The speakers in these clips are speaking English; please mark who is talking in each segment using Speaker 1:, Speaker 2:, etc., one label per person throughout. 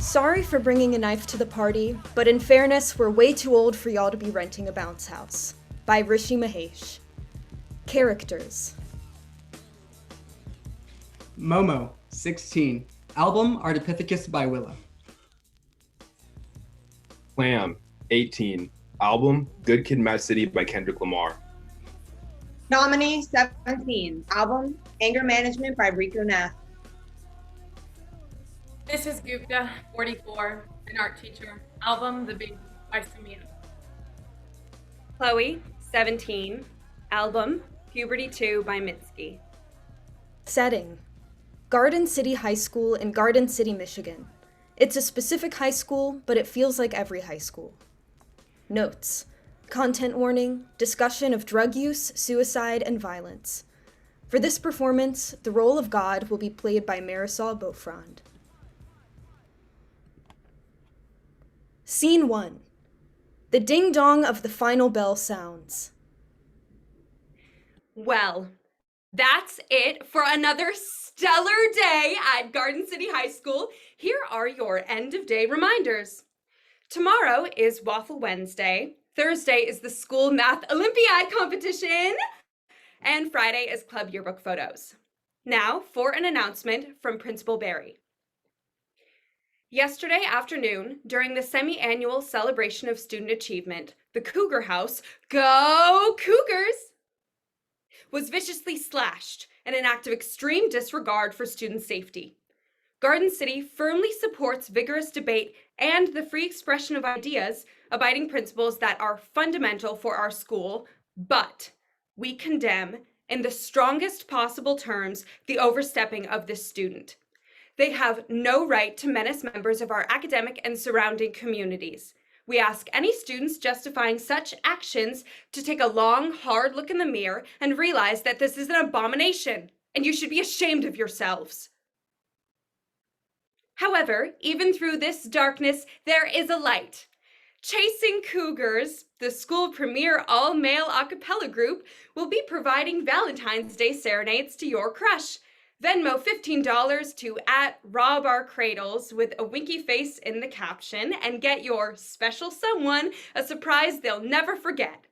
Speaker 1: Sorry for bringing a knife to the party, but in fairness, we're way too old for y'all to be renting a bounce house. By Rishi Mahesh. Characters.
Speaker 2: Momo, 16. Album, Ardipithecus by Willow.
Speaker 3: Clam, 18. Album, Good Kid, Mad City by Kendrick Lamar.
Speaker 4: Nominee, 17. Album, Anger Management by Rico Nath.
Speaker 5: This is Gupta, 44, an art teacher. Album, The Baby by Samia.
Speaker 6: Chloe, 17. Album, Puberty 2 by Mitski.
Speaker 1: Setting. Garden City High School in Garden City, Michigan. It's a specific high school, but it feels like every high school. Notes. Content warning, discussion of drug use, suicide, and violence. For this performance, the role of God will be played by Marisol Beaufrand. Scene 1. The ding-dong of the final bell sounds.
Speaker 6: Well, that's it for another stellar day at Garden City High School. Here are your end-of-day reminders. Tomorrow is Waffle Wednesday. Thursday is the school math Olympiad competition. And Friday is club yearbook photos. Now for an announcement from Principal Barry. Yesterday afternoon, during the semi-annual celebration of student achievement, the Cougar House, go Cougars, was viciously slashed in an act of extreme disregard for student safety. Garden City firmly supports vigorous debate and the free expression of ideas, abiding principles that are fundamental for our school, but we condemn, in the strongest possible terms, the overstepping of this student. They have no right to menace members of our academic and surrounding communities. We ask any students justifying such actions to take a long, hard look in the mirror and realize that this is an abomination, and you should be ashamed of yourselves. However, even through this darkness, there is a light. Chasing Cougars, the school premier all-male a cappella group, will be providing Valentine's Day serenades to your crush. Venmo $15 to @RobOurCradles with a winky face in the caption and get your special someone a surprise they'll never forget.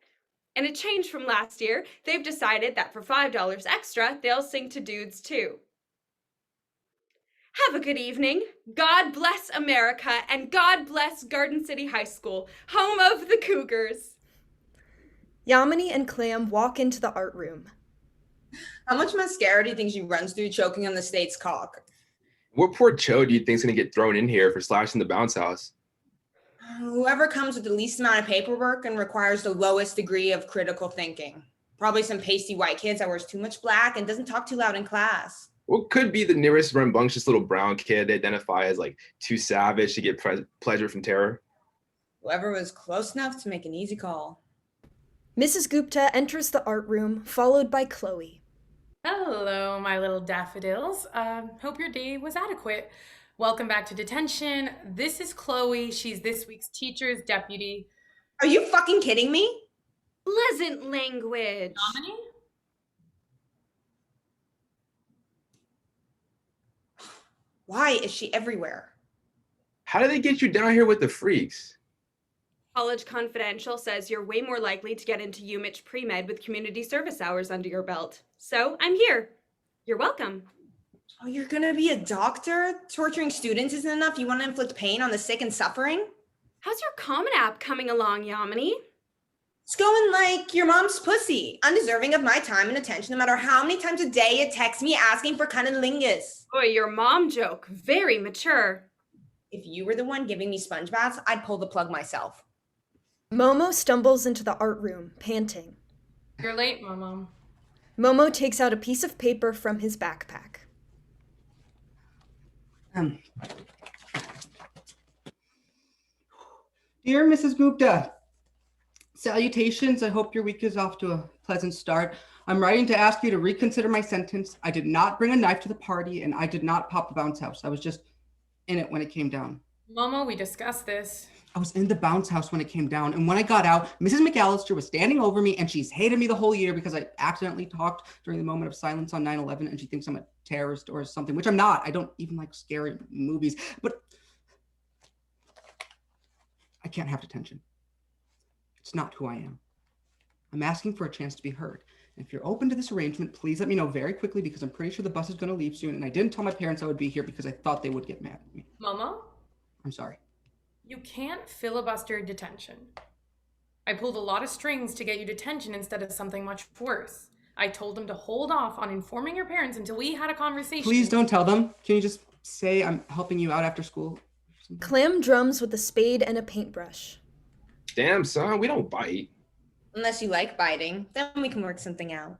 Speaker 6: And a change from last year, they've decided that for $5 extra, they'll sing to dudes too. Have a good evening. God bless America and God bless Garden City High School, home of the Cougars.
Speaker 1: Yamini and Clam walk into the art room.
Speaker 4: How much mascara do you think she runs through choking on the state's cock?
Speaker 3: What poor Cho do you think's gonna get thrown in here for slashing the bounce house?
Speaker 4: Whoever comes with the least amount of paperwork and requires the lowest degree of critical thinking. Probably some pasty white kids that wears too much black and doesn't talk too loud in class.
Speaker 3: What could be the nearest rambunctious little brown kid they identify as like too savage to get pleasure from terror?
Speaker 4: Whoever was close enough to make an easy call.
Speaker 1: Mrs. Gupta enters the art room, followed by Chloe.
Speaker 5: Hello, my little daffodils. Hope your day was adequate. Welcome back to detention. This is Chloe. She's this week's teacher's deputy.
Speaker 4: Are you fucking kidding me?
Speaker 6: Pleasant language.
Speaker 5: Nominee?
Speaker 4: Why is she everywhere?
Speaker 3: How did they get you down here with the freaks?
Speaker 6: College Confidential says you're way more likely to get into UMich pre-med with community service hours under your belt. So I'm here. You're welcome.
Speaker 4: Oh, you're gonna be a doctor? Torturing students isn't enough? You want to inflict pain on the sick and suffering?
Speaker 6: How's your Common App coming along, Yamini?
Speaker 4: It's going like your mom's pussy, undeserving of my time and attention no matter how many times a day it texts me asking for cunnilingus.
Speaker 6: Boy, your mom joke. Very mature.
Speaker 4: If you were the one giving me sponge baths, I'd pull the plug myself.
Speaker 1: Momo stumbles into the art room, panting.
Speaker 5: You're late, Momo.
Speaker 1: Momo takes out a piece of paper from his backpack.
Speaker 2: Dear Mrs. Gupta, salutations. I hope your week is off to a pleasant start. I'm writing to ask you to reconsider my sentence. I did not bring a knife to the party and I did not pop the bounce house. I was just in it when it came down.
Speaker 5: Momo, we discussed this.
Speaker 2: I was in the bounce house when it came down. And when I got out, Mrs. McAllister was standing over me and she's hated me the whole year because I accidentally talked during the moment of silence on 9/11 and she thinks I'm a terrorist or something, which I'm not. I don't even like scary movies. But I can't have detention. It's not who I am. I'm asking for a chance to be heard. And if you're open to this arrangement, please let me know very quickly because I'm pretty sure the bus is going to leave soon. And I didn't tell my parents I would be here because I thought they would get mad at me.
Speaker 5: Momo,
Speaker 2: I'm sorry.
Speaker 5: you can't filibuster detention. I pulled a lot of strings to get you detention instead of something much worse. I told them to hold off on informing your parents until we had a conversation.
Speaker 2: Please don't tell them. Can you just say I'm helping you out after school?
Speaker 1: Clam drums with a spade and a paintbrush.
Speaker 3: Damn, son, we don't bite.
Speaker 4: Unless you like biting, then we can work something out.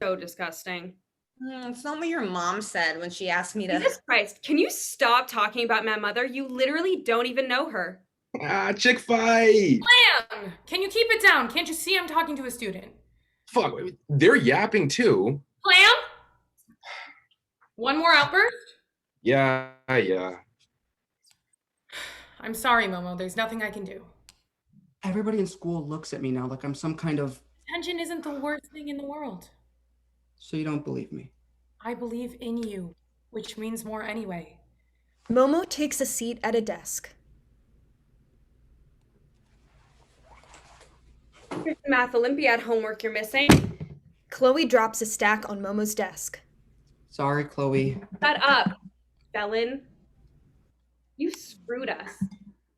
Speaker 6: So disgusting.
Speaker 4: It's not what your mom said when she asked me to.
Speaker 6: Jesus Christ, can you stop talking about my mother? You literally don't even know her.
Speaker 3: Ah, chick fight.
Speaker 5: Clam! Can you keep it down? Can't you see I'm talking to a student?
Speaker 3: Fuck, they're yapping too.
Speaker 5: Clam? One more outburst?
Speaker 3: Yeah.
Speaker 5: I'm sorry, Momo. There's nothing I can do.
Speaker 2: Everybody in school looks at me now like I'm some kind of...
Speaker 5: Detention isn't the worst thing in the world.
Speaker 2: So you don't believe me?
Speaker 5: I believe in you, which means more anyway.
Speaker 1: Momo takes a seat at a desk.
Speaker 6: Here's the Math Olympiad homework you're missing.
Speaker 1: Chloe drops a stack on Momo's desk.
Speaker 2: Sorry, Chloe.
Speaker 6: Shut up, felon. You screwed us.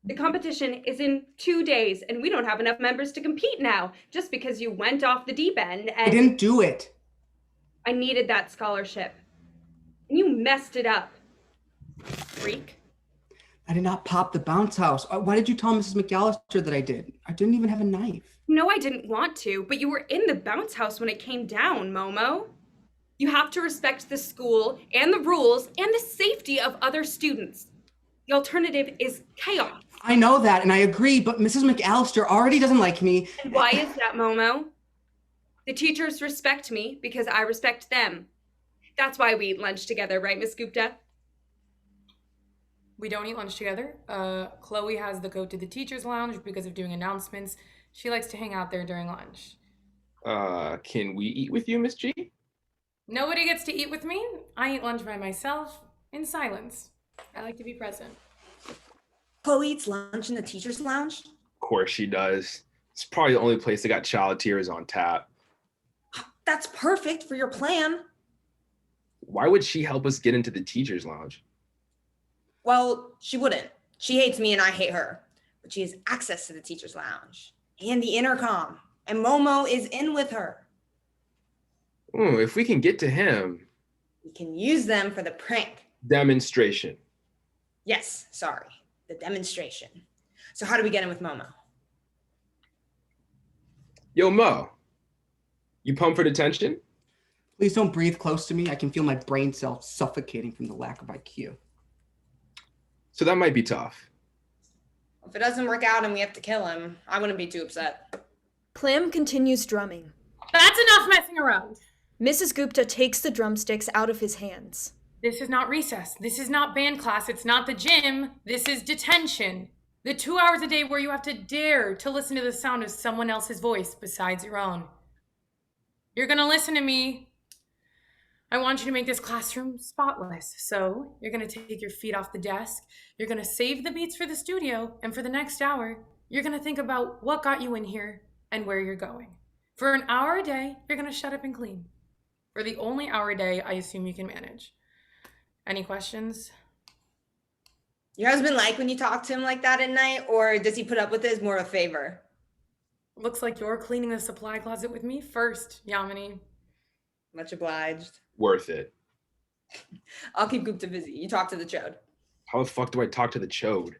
Speaker 6: The competition is in 2 days, and we don't have enough members to compete now, just because you went off the deep end and...
Speaker 2: I didn't do it.
Speaker 6: I needed that scholarship. And you messed it up. Freak.
Speaker 2: I did not pop the bounce house. Why did you tell Mrs. McAllister that I did? I didn't even have a knife.
Speaker 6: No, I didn't want to, but you were in the bounce house when it came down, Momo. You have to respect the school and the rules and the safety of other students. The alternative is chaos.
Speaker 2: I know that, and I agree, but Mrs. McAllister already doesn't like me.
Speaker 6: And why is that, Momo? The teachers respect me because I respect them. That's why we eat lunch together, right, Miss Gupta?
Speaker 5: We don't eat lunch together. Chloe has the code to the teacher's lounge because of doing announcements. She likes to hang out there during lunch.
Speaker 3: Can we eat with you, Miss G?
Speaker 5: Nobody gets to eat with me. I eat lunch by myself in silence. I like to be present.
Speaker 4: Chloe eats lunch in the teacher's lounge?
Speaker 3: Of course she does. It's probably the only place that got child tears on tap.
Speaker 4: That's perfect for your plan.
Speaker 3: Why would she help us get into the teacher's lounge?
Speaker 4: Well, she wouldn't. She hates me and I hate her. But she has access to the teacher's lounge and the intercom. And Momo is in with her.
Speaker 3: Ooh, if we can get to him.
Speaker 4: We can use them for the prank.
Speaker 3: Demonstration.
Speaker 4: Yes, sorry. The demonstration. So how do we get in with Momo?
Speaker 3: Yo, Mo. You pumped for detention?
Speaker 2: Please don't breathe close to me. I can feel my brain cells suffocating from the lack of IQ.
Speaker 3: So that might be tough.
Speaker 4: If it doesn't work out and we have to kill him, I wouldn't be too upset.
Speaker 1: Clam continues drumming.
Speaker 5: That's enough messing around.
Speaker 1: Mrs. Gupta takes the drumsticks out of his hands.
Speaker 5: This is not recess. This is not band class. It's not the gym. This is detention. The 2 hours a day where you have to dare to listen to the sound of someone else's voice besides your own. You're gonna listen to me. I want you to make this classroom spotless. So you're gonna take your feet off the desk. You're gonna save the beats for the studio. And for the next hour, you're gonna think about what got you in here and where you're going. For an hour a day, you're gonna shut up and clean. For the only hour a day I assume you can manage. Any questions?
Speaker 4: Your husband like when you talk to him like that at night, or does he put up with it as more of a favor?
Speaker 5: Looks like you're cleaning the supply closet with me first, Yamini.
Speaker 4: Much obliged.
Speaker 3: Worth it.
Speaker 4: I'll keep Gupta busy. You talk to the chode.
Speaker 3: How the fuck do I talk to the chode?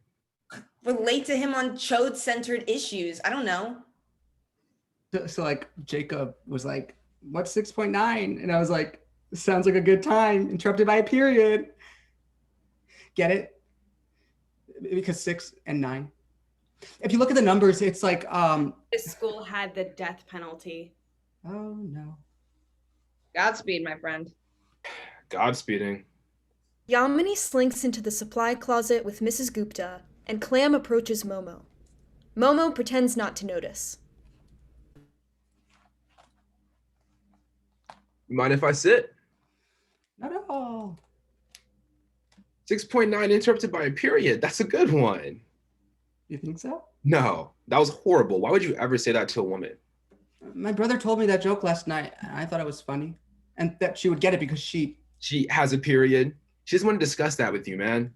Speaker 4: Relate to him on chode-centered issues. I don't know.
Speaker 2: So like Jacob was like, what's 6.9? And I was like, sounds like a good time, interrupted by a period. Get it? Because 6 and 9. If you look at the numbers, it's like,
Speaker 6: This school had the death penalty.
Speaker 2: oh no.
Speaker 4: Godspeed, my friend.
Speaker 3: Godspeeding.
Speaker 1: Yamini slinks into the supply closet with Mrs. Gupta, and Clam approaches Momo. Momo pretends not to notice.
Speaker 3: Mind if I sit?
Speaker 2: Not at all.
Speaker 3: 6.9 interrupted by a period. That's a good one.
Speaker 2: You think so?
Speaker 3: No, that was horrible. Why would you ever say that to a woman?
Speaker 2: My brother told me that joke last night, and I thought it was funny. And that she would get it because
Speaker 3: She has a period. She doesn't want to discuss that with you, man.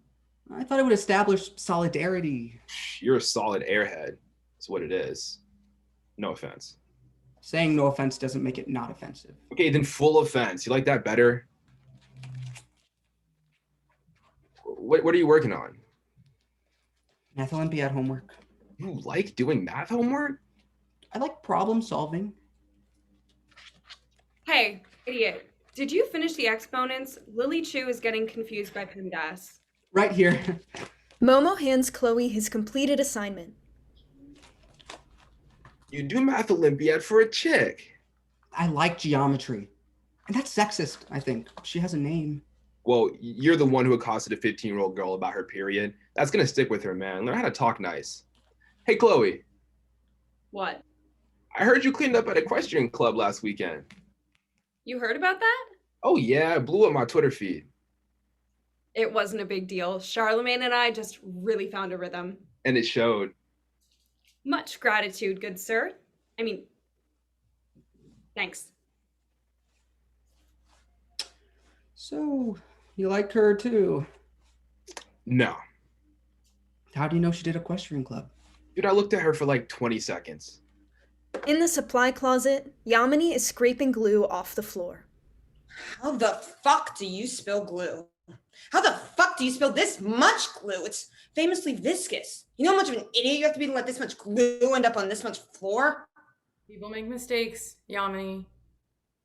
Speaker 2: I thought it would establish solidarity.
Speaker 3: You're a solid airhead. That's what it is. No offense.
Speaker 2: Saying no offense doesn't make it not offensive.
Speaker 3: Okay, then full offense. You like that better? What are you working on?
Speaker 2: Math Olympiad homework.
Speaker 3: You like doing math homework?
Speaker 2: I like problem solving.
Speaker 6: Hey, idiot. Did you finish the exponents? Lily Chu is getting confused by PEMDAS.
Speaker 2: Right here.
Speaker 1: Momo hands Chloe his completed assignment.
Speaker 3: You do math Olympiad for a chick.
Speaker 2: I like geometry. And that's sexist, I think. She has a name.
Speaker 3: Well, you're the one who accosted a 15-year-old girl about her period. That's gonna stick with her, man. Learn how to talk nice. Hey, Chloe.
Speaker 6: What?
Speaker 3: I heard you cleaned up at equestrian club last weekend.
Speaker 6: You heard about that?
Speaker 3: Oh yeah, it blew up my Twitter feed.
Speaker 6: It wasn't a big deal. Charlemagne and I just really found a rhythm.
Speaker 3: And it showed.
Speaker 6: Much gratitude, good sir. I mean, thanks.
Speaker 2: So, you liked her too?
Speaker 3: No.
Speaker 2: How do you know she did equestrian club?
Speaker 3: Dude, I looked at her for like 20 seconds.
Speaker 1: In the supply closet, Yamini is scraping glue off the floor.
Speaker 4: How the fuck do you spill glue? How the fuck do you spill this much glue? It's famously viscous. You know how much of an idiot you have to be to let this much glue end up on this much floor?
Speaker 5: People make mistakes, Yamini.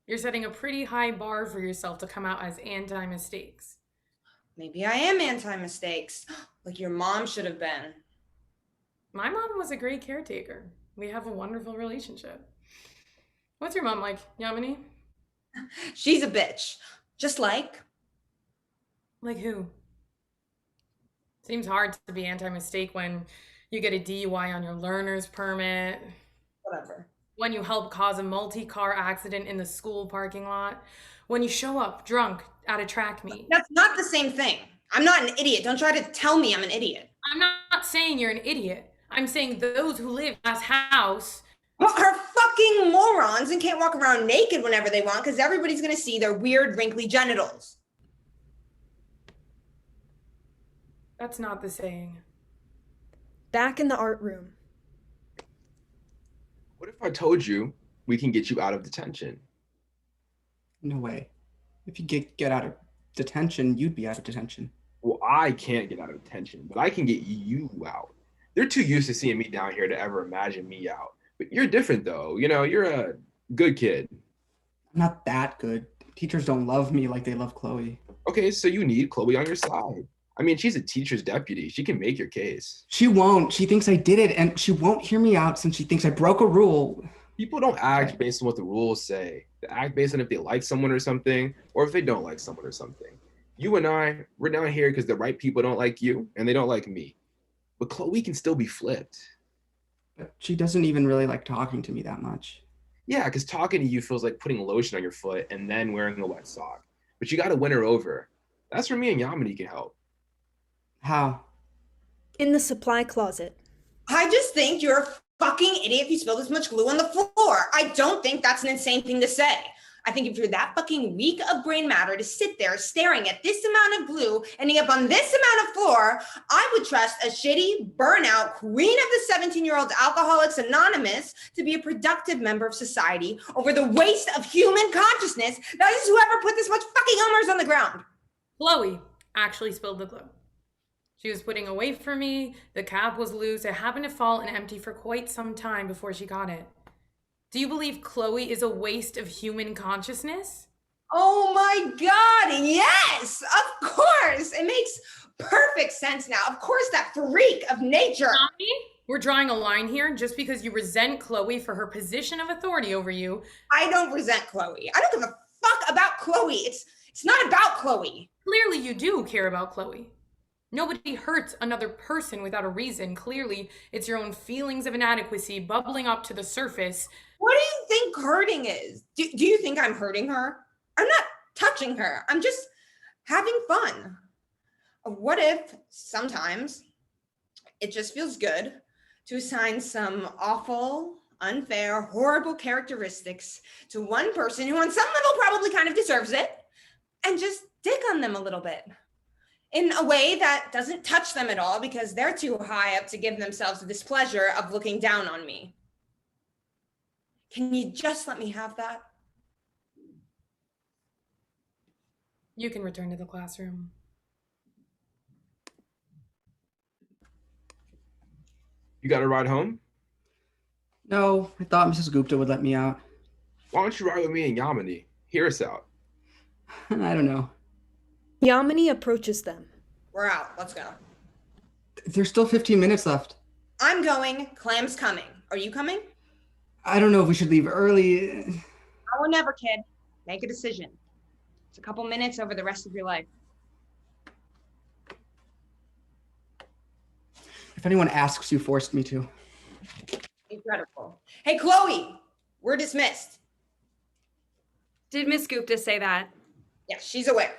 Speaker 5: You're setting a pretty high bar for yourself to come out as anti-mistakes.
Speaker 4: Maybe I am anti-mistakes, like your mom should have been.
Speaker 5: My mom was a great caretaker. We have a wonderful relationship. What's your mom like, Yamini?
Speaker 4: She's a bitch. Just like...
Speaker 5: Like who? Seems hard to be anti-mistake when you get a DUI on your learner's permit.
Speaker 4: Whatever.
Speaker 5: When you help cause a multi-car accident in the school parking lot. When you show up drunk at a track meet.
Speaker 4: That's not the same thing. I'm not an idiot. Don't try to tell me I'm an idiot.
Speaker 5: I'm not saying you're an idiot. I'm saying those who live in this house
Speaker 4: Are fucking morons and can't walk around naked whenever they want because everybody's gonna see their weird, wrinkly genitals.
Speaker 5: That's not the saying.
Speaker 1: Back in the art room.
Speaker 3: What if I told you we can get you out of detention?
Speaker 2: No way. If you get out of detention, you'd be out of detention.
Speaker 3: Well, I can't get out of detention, but I can get you out. They're too used to seeing me down here to ever imagine me out. But you're different though. You know, you're a good kid.
Speaker 2: I'm not that good. Teachers don't love me like they love Chloe.
Speaker 3: Okay, so you need Chloe on your side. I mean, she's a teacher's deputy. She can make your case.
Speaker 2: She won't. She thinks I did it, and she won't hear me out since she thinks I broke a rule.
Speaker 3: People don't act based on what the rules say. They act based on if they like someone or something, or if they don't like someone or something. You and I, we're down here because the right people don't like you, and they don't like me. But Chloe can still be flipped.
Speaker 2: But she doesn't even really like talking to me that much.
Speaker 3: Yeah, because talking to you feels like putting lotion on your foot and then wearing a wet sock. But you got to win her over. That's where me and Yamini can help.
Speaker 2: How?
Speaker 1: In the supply closet.
Speaker 4: I just think you're a fucking idiot if you spill this much glue on the floor. I don't think that's an insane thing to say. I think if you're that fucking weak of brain matter to sit there staring at this amount of glue ending up on this amount of floor, I would trust a shitty, burnout queen of the 17-year-old Alcoholics Anonymous to be a productive member of society over the waste of human consciousness that is whoever put this much fucking Hummers on the ground.
Speaker 5: Chloe actually spilled the glue. She was putting away for me. The cap was loose. It happened to fall and empty for quite some time before she got it. Do you believe Chloe is a waste of human consciousness?
Speaker 4: Oh my God, yes, of course. It makes perfect sense now. Of course, that freak of nature.
Speaker 5: Mommy, we're drawing a line here. Just because you resent Chloe for her position of authority over you.
Speaker 4: I don't resent Chloe. I don't give a fuck about Chloe. It's not about Chloe.
Speaker 5: Clearly you do care about Chloe. Nobody hurts another person without a reason. Clearly, it's your own feelings of inadequacy bubbling up to the surface.
Speaker 4: What do you think hurting is? Do you think I'm hurting her? I'm not touching her. I'm just having fun. What if sometimes It just feels good to assign some awful, unfair, horrible characteristics to one person who on some level probably kind of deserves it, and just dick on them a little bit in a way that doesn't touch them at all because they're too high up to give themselves the displeasure of looking down on me. Can you just let me have that?
Speaker 5: You can return to the classroom.
Speaker 3: You got a ride home?
Speaker 2: No, I thought Mrs. Gupta would let me out.
Speaker 3: Why don't you ride with me and Yamini? Hear us out.
Speaker 2: I don't know.
Speaker 1: Yamini approaches them.
Speaker 4: We're out. Let's go.
Speaker 2: There's still 15 minutes left.
Speaker 4: I'm going. Clam's coming. Are you coming?
Speaker 2: I don't know if we should leave early.
Speaker 4: Now or never, kid. Make a decision. It's a couple minutes over the rest of your life.
Speaker 2: If anyone asks, you forced me to.
Speaker 4: Incredible. Hey, Chloe, we're dismissed.
Speaker 6: Did Miss Gupta say that?
Speaker 4: Yes, she's aware.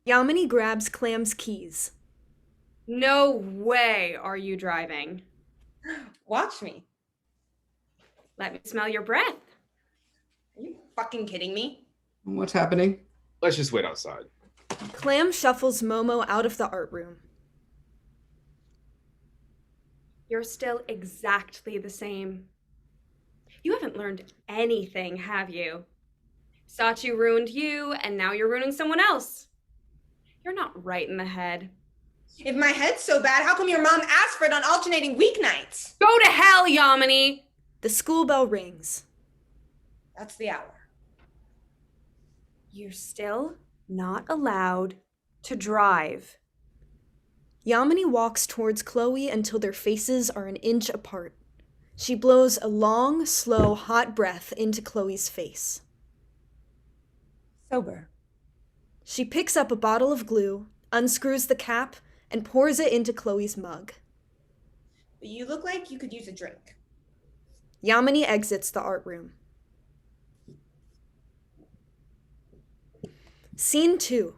Speaker 1: Yamini grabs Clam's keys.
Speaker 6: No way are you driving.
Speaker 4: Watch me.
Speaker 6: Let me smell your breath.
Speaker 4: Are you fucking kidding me?
Speaker 2: What's happening?
Speaker 3: Let's just wait outside.
Speaker 1: Clam shuffles Momo out of the art room.
Speaker 6: You're still exactly the same. You haven't learned anything, have you? Sachi ruined you, and now you're ruining someone else. You're not right in the head.
Speaker 4: If my head's so bad, how come your mom asked for it on alternating weeknights?
Speaker 6: Go to hell, Yamini!
Speaker 1: The school bell rings.
Speaker 4: That's the hour.
Speaker 6: You're still not allowed to drive.
Speaker 1: Yamini walks towards Chloe until their faces are an inch apart. She blows a long, slow, hot breath into Chloe's face.
Speaker 4: Sober.
Speaker 1: She picks up a bottle of glue, unscrews the cap, and pours it into Chloe's mug.
Speaker 4: You look like you could use a drink.
Speaker 1: Yamini exits the art room. Scene 2.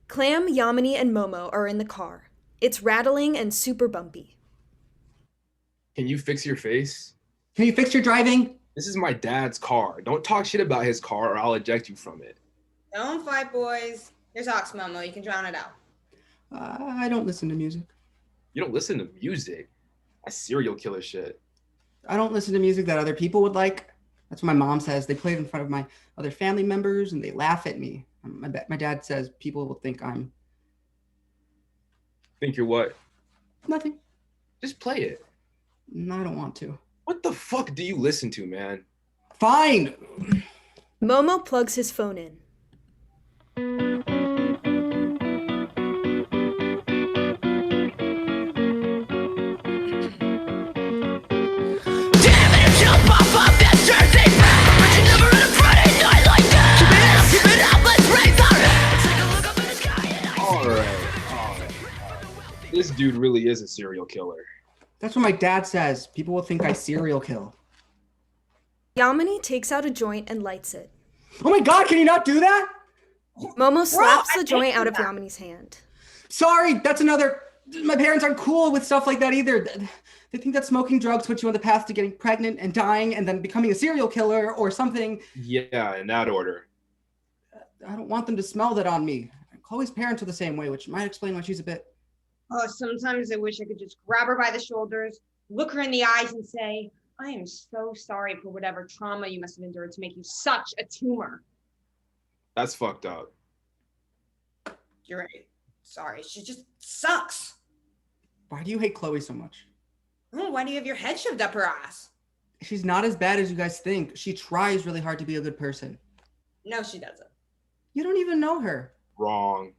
Speaker 1: Clam, Yamini, and Momo are in the car. It's rattling and super bumpy.
Speaker 3: Can you fix your face?
Speaker 2: Can you fix your driving?
Speaker 3: This is my dad's car. Don't talk shit about his car or I'll eject you from it.
Speaker 4: Don't fight, boys. Here's Ox Momo. You can drown it out.
Speaker 2: I don't listen to music.
Speaker 3: You don't listen to music. That's serial killer shit.
Speaker 2: I don't listen to music that other people would like. That's what my mom says. They play it in front of my other family members and they laugh at me. My dad says people will think I'm...
Speaker 3: Think you're what?
Speaker 2: Nothing.
Speaker 3: Just play it.
Speaker 2: No, I don't want to.
Speaker 3: What the fuck do you listen to, man?
Speaker 2: Fine.
Speaker 1: Momo plugs his phone in.
Speaker 3: All right. This dude really is a serial killer.
Speaker 2: That's what my dad says. People will think I serial kill.
Speaker 1: Yamini takes out a joint and lights it.
Speaker 2: Oh my God, can you not do that?
Speaker 1: Momo slaps
Speaker 4: I
Speaker 1: the joint
Speaker 4: hate
Speaker 1: out of
Speaker 4: that.
Speaker 1: Yamini's hand.
Speaker 2: Sorry, that's another... My parents aren't cool with stuff like that either. They think that smoking drugs puts you on the path to getting pregnant and dying and then becoming a serial killer or something.
Speaker 3: Yeah, in that order.
Speaker 2: I don't want them to smell that on me. Chloe's parents are the same way, which might explain why she's a bit...
Speaker 4: Oh, sometimes I wish I could just grab her by the shoulders, look her in the eyes and say, I am so sorry for whatever trauma you must have endured to make you such a tumor.
Speaker 3: That's fucked up.
Speaker 4: You're right. Sorry. She just sucks.
Speaker 2: Why do you hate Chloe so much?
Speaker 4: Oh, why do you have your head shoved up her ass?
Speaker 2: She's not as bad as you guys think. She tries really hard to be a good person.
Speaker 4: No, she doesn't.
Speaker 2: You don't even know her.
Speaker 3: Wrong.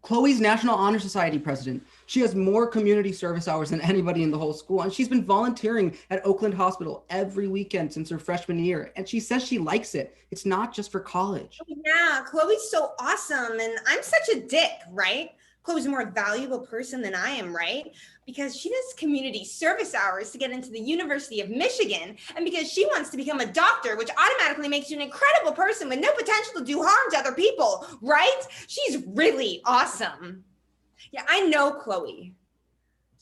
Speaker 2: Chloe's National Honor Society president. She has more community service hours than anybody in the whole school. And she's been volunteering at Oakland Hospital every weekend since her freshman year. And she says she likes it. It's not just for college.
Speaker 4: Yeah, Chloe's so awesome. And I'm such a dick, right? Chloe's a more valuable person than I am, right? Because she does community service hours to get into the University of Michigan, and because she wants to become a doctor, which automatically makes you an incredible person with no potential to do harm to other people, right? She's really awesome. Yeah, I know Chloe.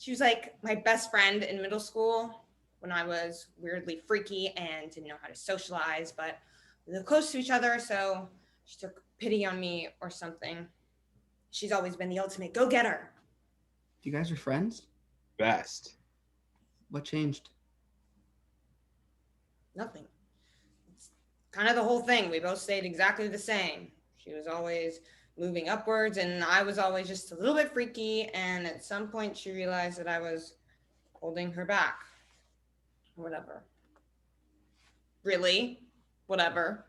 Speaker 4: She was like my best friend in middle school when I was weirdly freaky and didn't know how to socialize, but we were close to each other, so she took pity on me or something. She's always been the ultimate go-getter.
Speaker 2: You guys are friends?
Speaker 3: Best.
Speaker 2: What changed?
Speaker 4: Nothing. It's kind of the whole thing. We both stayed exactly the same. She was always moving upwards, and I was always just a little bit freaky, and at some point she realized that I was holding her back. Whatever. Really? Whatever.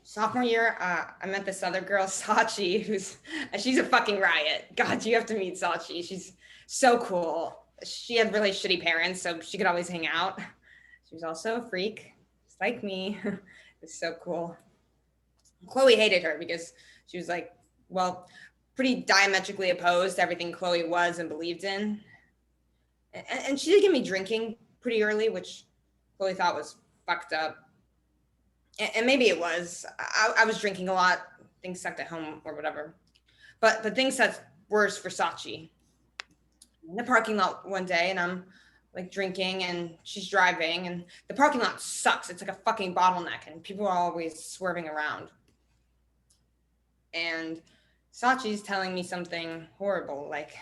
Speaker 4: Sophomore year, I met this other girl, Sachi, she's a fucking riot. God, you have to meet Sachi. She's so cool. She had really shitty parents, so she could always hang out. She was also a freak, just like me. It was so cool. Chloe hated her because she was like, well, pretty diametrically opposed to everything Chloe was and believed in. And she did get me drinking pretty early, which Chloe thought was fucked up. And maybe it was. I was drinking a lot. Things sucked at home or whatever. But things got worse for Sachi. In the parking lot one day, and I'm like drinking, and she's driving, and the parking lot sucks. It's like a fucking bottleneck, and people are always swerving around. And Sachi's telling me something horrible, like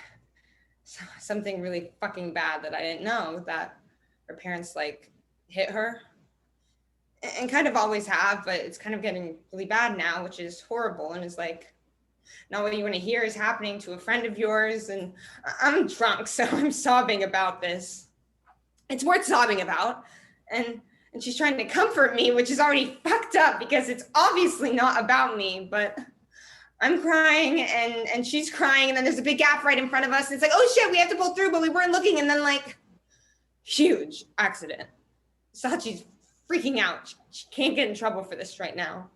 Speaker 4: something really fucking bad that I didn't know, that her parents like hit her. And kind of always have, but it's kind of getting really bad now, which is horrible. And it's like, not what you want to hear is happening to a friend of yours. And I'm drunk, so I'm sobbing about this. It's worth sobbing about. And she's trying to comfort me, which is already fucked up because it's obviously not about me, but I'm crying and she's crying. And then there's a big gap right in front of us. And it's like, oh shit, we have to pull through, but we weren't looking. And then like, huge accident. Sachi's freaking out. She can't get in trouble for this right now.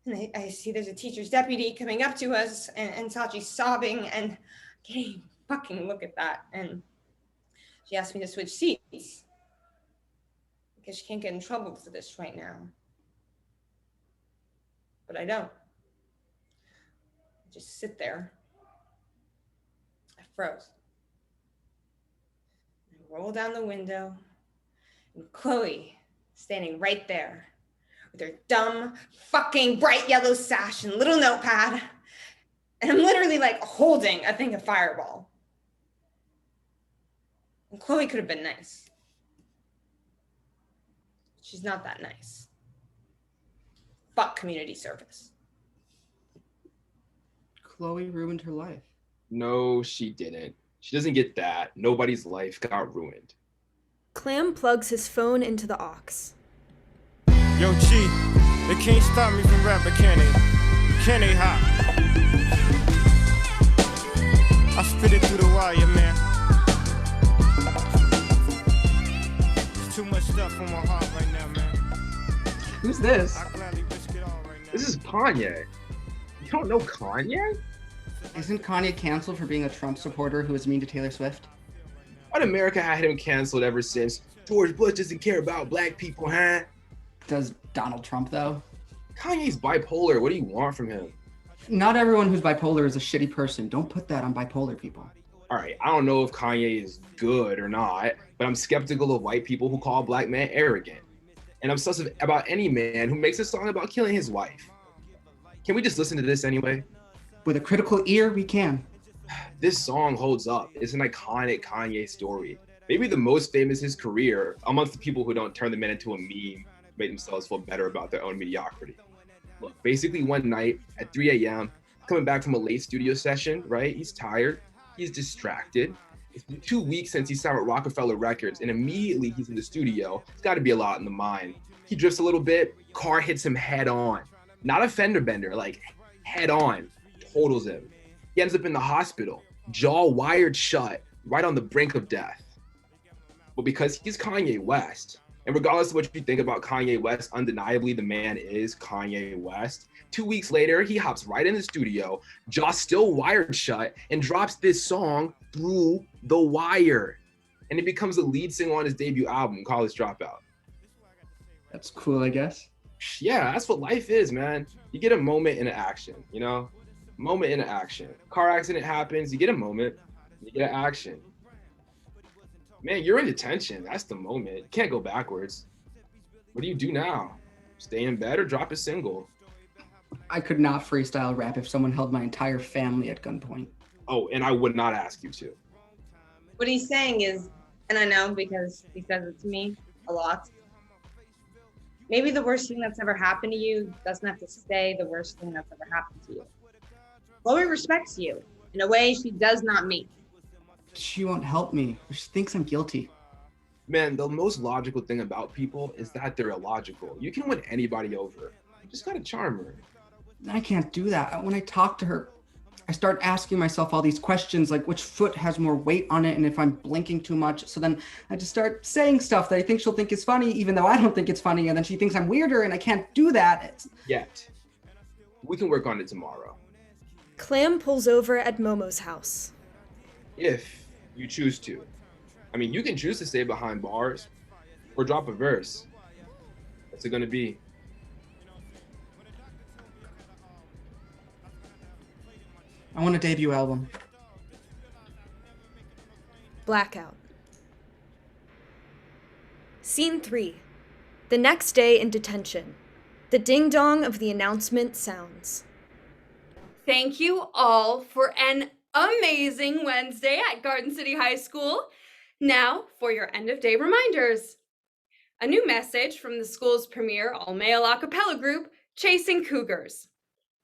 Speaker 4: And I see there's a teacher's deputy coming up to us, and Sachi's sobbing, and I can't even fucking look at that. And she asked me to switch seats because she can't get in trouble for this right now. But I don't. I just sit there. I froze. I roll down the window, and Chloe standing right there with her dumb fucking bright yellow sash and little notepad. And I'm literally like holding a thing of Fireball. And Chloe could have been nice. She's not that nice. Fuck community service.
Speaker 2: Chloe ruined her life.
Speaker 3: No, she didn't. She doesn't get that. Nobody's life got ruined.
Speaker 1: Clam plugs his phone into the aux.
Speaker 7: Yo, G, they can't stop me from rapping, can they? Can they, hop? I spit it through the wire, man. There's too much stuff on my heart right now, man.
Speaker 2: Who's this?
Speaker 7: I gladly risk it all right now.
Speaker 3: This is Kanye. You don't know Kanye?
Speaker 2: Isn't Kanye canceled for being a Trump supporter who is mean to Taylor Swift?
Speaker 3: But America had him canceled ever since. George Bush doesn't care about black people, huh?
Speaker 2: Does Donald Trump, though?
Speaker 3: Kanye's bipolar. What do you want from him?
Speaker 2: Not everyone who's bipolar is a shitty person. Don't put that on bipolar people.
Speaker 3: All right, I don't know if Kanye is good or not, but I'm skeptical of white people who call black men arrogant. And I'm sus about any man who makes a song about killing his wife. Can we just listen to this anyway?
Speaker 2: With a critical ear, we can.
Speaker 3: This song holds up. It's an iconic Kanye story. Maybe the most famous in his career amongst the people who don't turn the man into a meme, make themselves feel better about their own mediocrity. Look, basically one night at 3 a.m., coming back from a late studio session, right? He's tired, he's distracted. It's been 2 weeks since he signed with Rockefeller Records, and immediately he's in the studio. It's gotta be a lot in the mind. He drifts a little bit, car hits him head on. Not a fender bender, like head on, totals him. He ends up in the hospital, jaw wired shut, right on the brink of death. But because he's Kanye West, and regardless of what you think about Kanye West, undeniably the man is Kanye West. 2 weeks later, he hops right in the studio, jaw still wired shut, and drops this song, Through the Wire. And it becomes the lead single on his debut album, College Dropout.
Speaker 2: That's cool, I guess.
Speaker 3: Yeah, that's what life is, man. You get a moment in action, you know? Moment in action. Car accident happens, you get a moment. You get action. Man, you're in detention. That's the moment. You can't go backwards. What do you do now? Stay in bed or drop a single?
Speaker 2: I could not freestyle rap if someone held my entire family at gunpoint.
Speaker 3: Oh, and I would not ask you to.
Speaker 4: What he's saying is, and I know because he says it to me a lot, maybe the worst thing that's ever happened to you doesn't have to stay the worst thing that's ever happened to you. Chloe respects you in a way she does not me.
Speaker 2: She won't help me. She thinks I'm guilty.
Speaker 3: Man, the most logical thing about people is that they're illogical. You can win anybody over. You just gotta charm her.
Speaker 2: I can't do that. When I talk to her, I start asking myself all these questions, like which foot has more weight on it and if I'm blinking too much. So then I just start saying stuff that I think she'll think is funny, even though I don't think it's funny. And then she thinks I'm weirder and I can't do that.
Speaker 3: Yet. We can work on it tomorrow.
Speaker 1: Clam pulls over at Momo's house.
Speaker 3: If you choose to. I mean, you can choose to stay behind bars or drop a verse. What's it gonna be?
Speaker 2: I want a debut album.
Speaker 1: Blackout. Scene 3. The next day in detention. The ding-dong of the announcement sounds.
Speaker 6: Thank you all for an amazing Wednesday at Garden City High School. Now for your end of day reminders. A new message from the school's premier all-male a cappella group, Chasing Cougars.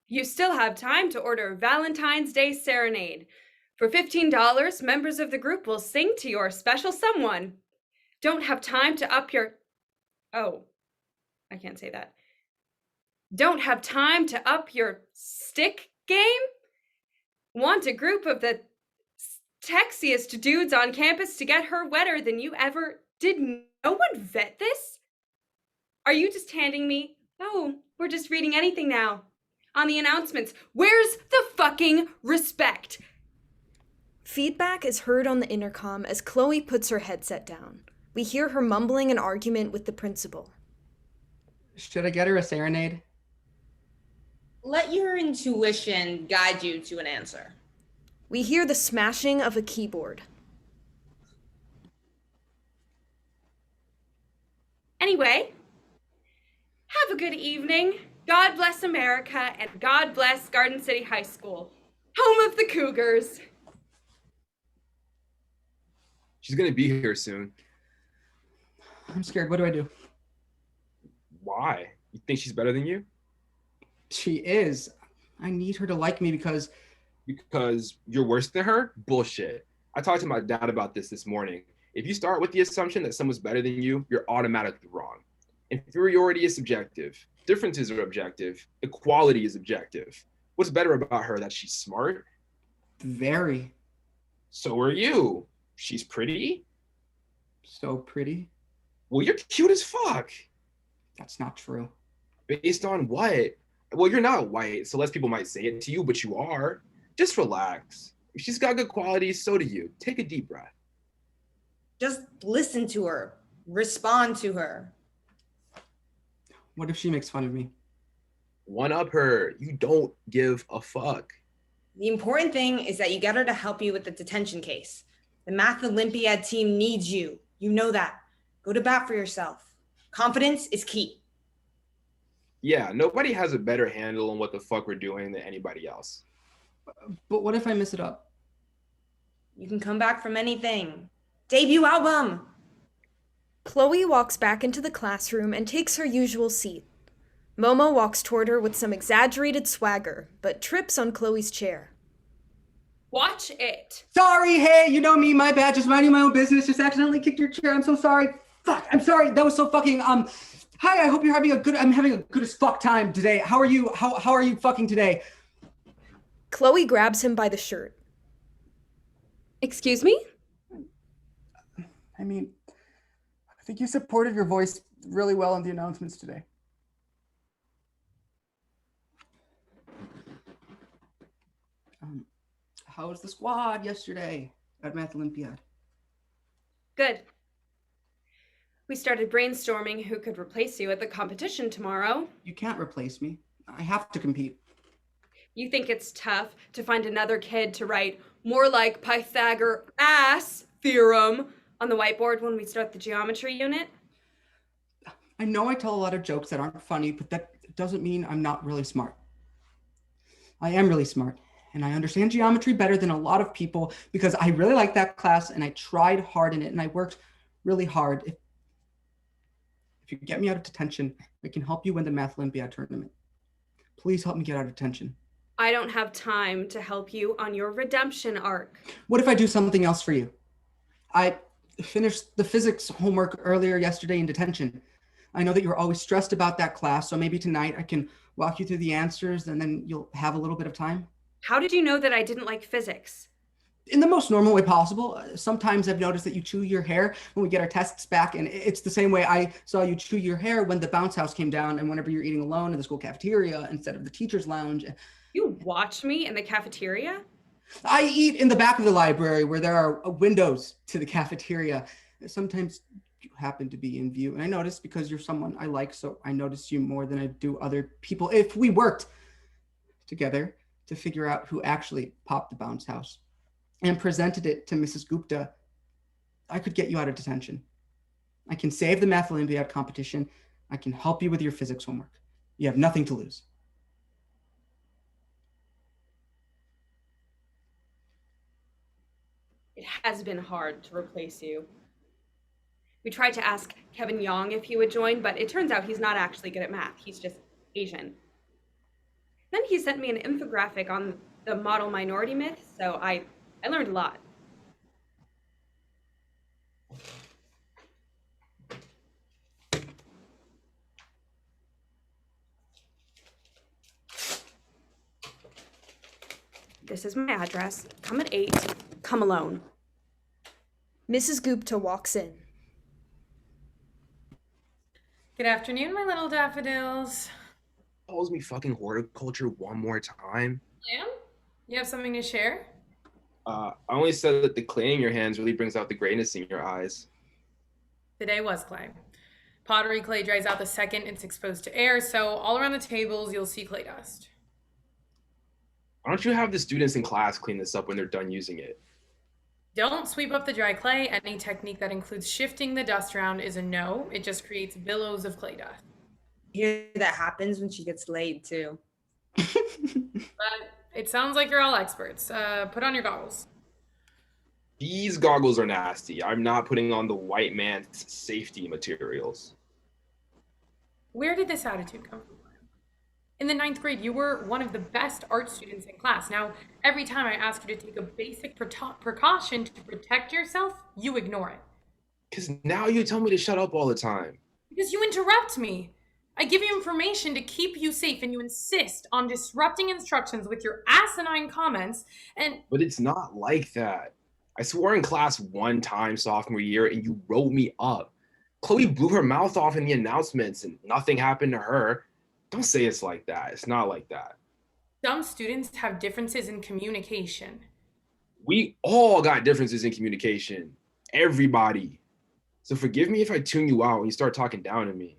Speaker 6: You still have time to order Valentine's Day Serenade. For $15, members of the group will sing to your special someone. Don't have time to up your... Oh, I can't say that. Don't have time to up your stick game? Want a group of the sexiest dudes on campus to get her wetter than you ever... Did no one vet this? Are you just handing me... Oh, we're just reading anything now. On the announcements, where's the fucking respect?
Speaker 1: Feedback is heard on the intercom as Chloe puts her headset down. We hear her mumbling an argument with the principal.
Speaker 2: Should I get her a serenade?
Speaker 4: Let your intuition guide you to an answer.
Speaker 1: We hear the smashing of a keyboard.
Speaker 6: Anyway, have a good evening. God bless America and God bless Garden City High School, home of the Cougars.
Speaker 3: She's gonna be here soon.
Speaker 2: I'm scared. What do I do?
Speaker 3: Why? You think she's better than you?
Speaker 2: She is. I need her to like me because
Speaker 3: you're worse than her? Bullshit. I talked to my dad about this morning. If you start with the assumption that someone's better than you, you're automatically wrong. Inferiority is subjective. Differences are objective. Equality is objective. What's better about her? That she's smart?
Speaker 2: Very.
Speaker 3: So are you. She's pretty?
Speaker 2: So pretty.
Speaker 3: Well, you're cute as fuck.
Speaker 2: That's not true.
Speaker 3: Based on what? Well, you're not white, so less people might say it to you, but you are. Just relax. If she's got good qualities, so do you. Take a deep breath.
Speaker 4: Just listen to her. Respond to her.
Speaker 2: What if she makes fun of me?
Speaker 3: One up her. You don't give a fuck.
Speaker 4: The important thing is that you get her to help you with the detention case. The Math Olympiad team needs you. You know that. Go to bat for yourself. Confidence is key.
Speaker 3: Yeah, nobody has a better handle on what the fuck we're doing than anybody else.
Speaker 2: But what if I mess it up?
Speaker 4: You can come back from anything. Debut album.
Speaker 1: Chloe walks back into the classroom and takes her usual seat. Momo walks toward her with some exaggerated swagger, but trips on Chloe's chair.
Speaker 6: Watch it.
Speaker 2: Sorry, hey, you know me, my bad, just minding my own business, just accidentally kicked your chair, I'm so sorry. Fuck, I'm sorry, that was so fucking, hi, I hope you're I'm having a good as fuck time today. How are you, how are you fucking today?
Speaker 1: Chloe grabs him by the shirt.
Speaker 6: Excuse me?
Speaker 2: I mean, I think you supported your voice really well in the announcements today. How was the squad yesterday at Math Olympiad?
Speaker 6: Good. We started brainstorming who could replace you at the competition tomorrow.
Speaker 2: You can't replace me. I have to compete.
Speaker 6: You think it's tough to find another kid to write More like Pythagoras theorem on the whiteboard when we start the geometry unit.
Speaker 2: I know I tell a lot of jokes that aren't funny, but that doesn't mean I'm not really smart. I am really smart, and I understand geometry better than a lot of people because I really like that class and I tried hard in it and I worked really hard. If you get me out of detention, I can help you win the Math Olympiad tournament. Please help me get out of detention.
Speaker 6: I don't have time to help you on your redemption arc.
Speaker 2: What if I do something else for you? I finished the physics homework earlier yesterday in detention. I know that you're always stressed about that class, so maybe tonight I can walk you through the answers and then you'll have a little bit of time.
Speaker 6: How did you know that I didn't like physics?
Speaker 2: In the most normal way possible. Sometimes I've noticed that you chew your hair when we get our tests back, and it's the same way I saw you chew your hair when the bounce house came down and whenever you're eating alone in the school cafeteria instead of the teacher's lounge.
Speaker 6: You watch me in the cafeteria?
Speaker 2: I eat in the back of the library where there are windows to the cafeteria. Sometimes you happen to be in view, and I notice because you're someone I like, so I notice you more than I do other people. If we worked together to figure out who actually popped the bounce house and presented it to Mrs. Gupta, I could get you out of detention. I can save the Math Olympiad competition. I can help you with your physics homework. You have nothing to lose.
Speaker 6: It has been hard to replace you. We tried to ask Kevin Young if he would join, but it turns out he's not actually good at math. He's just Asian. Then he sent me an infographic on the model minority myth, so I learned a lot. This is my address. Come at 8. Come alone.
Speaker 1: Mrs. Gupta walks in.
Speaker 5: Good afternoon, my little daffodils.
Speaker 3: Calls me fucking horticulture one more time.
Speaker 5: Lamb, you have something to share?
Speaker 3: I only said that the clay in your hands really brings out the grayness in your eyes.
Speaker 5: Today was clay. Pottery clay dries out the second it's exposed to air, so all around the tables you'll see clay dust.
Speaker 3: Why don't you have the students in class clean this up when they're done using it?
Speaker 5: Don't sweep up the dry clay. Any technique that includes shifting the dust around is a no. It just creates billows of clay dust.
Speaker 4: Here that happens when she gets laid too.
Speaker 5: But it sounds like you're all experts. Put on your goggles.
Speaker 3: These goggles are nasty. I'm not putting on the white man's safety materials.
Speaker 5: Where did this attitude come from? In the 9th grade, you were one of the best art students in class. Now, every time I ask you to take a basic precaution to protect yourself, you ignore it.
Speaker 3: Because now you tell me to shut up all the time.
Speaker 5: Because you interrupt me. I give you information to keep you safe, and you insist on disrupting instructions with your asinine comments, and...
Speaker 3: But it's not like that. I swore in class one time sophomore year, and you wrote me up. Chloe blew her mouth off in the announcements, and nothing happened to her. Don't say it's like that. It's not like that.
Speaker 5: Some students have differences in communication.
Speaker 3: We all got differences in communication. Everybody. So forgive me if I tune you out when you start talking down to me.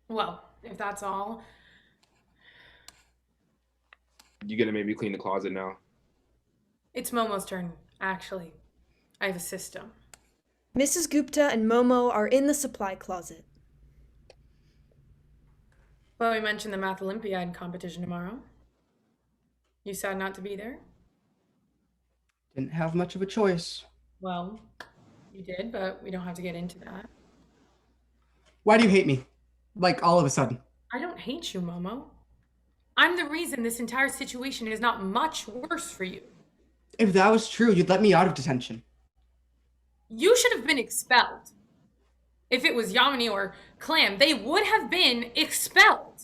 Speaker 5: Well, if that's all.
Speaker 3: You gonna make me clean the closet now?
Speaker 5: It's Momo's turn, actually. I have a system.
Speaker 1: Mrs. Gupta and Momo are in the supply closet.
Speaker 5: Well, we mentioned the Math Olympiad competition tomorrow. You sad not to be there?
Speaker 2: Didn't have much of a choice.
Speaker 5: Well, you did, but we don't have to get into that.
Speaker 2: Why do you hate me? Like all of a sudden.
Speaker 5: I don't hate you, Momo. I'm the reason this entire situation is not much worse for you.
Speaker 2: If that was true, you'd let me out of detention.
Speaker 5: You should have been expelled. If it was Yamini or Clam, they would have been expelled.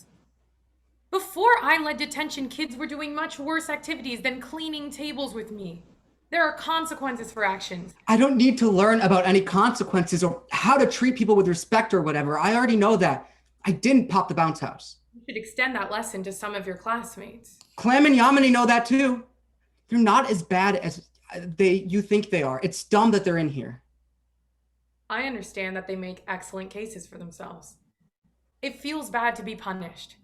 Speaker 5: Before I led detention, kids were doing much worse activities than cleaning tables with me. There are consequences for actions.
Speaker 2: I don't need to learn about any consequences or how to treat people with respect or whatever. I already know that. I didn't pop the bounce house.
Speaker 5: You should extend that lesson to some of your classmates.
Speaker 2: Clam and Yamini know that too. They're not as bad as you think they are. It's dumb that they're in here.
Speaker 5: I understand that they make excellent cases for themselves. It feels bad to be punished.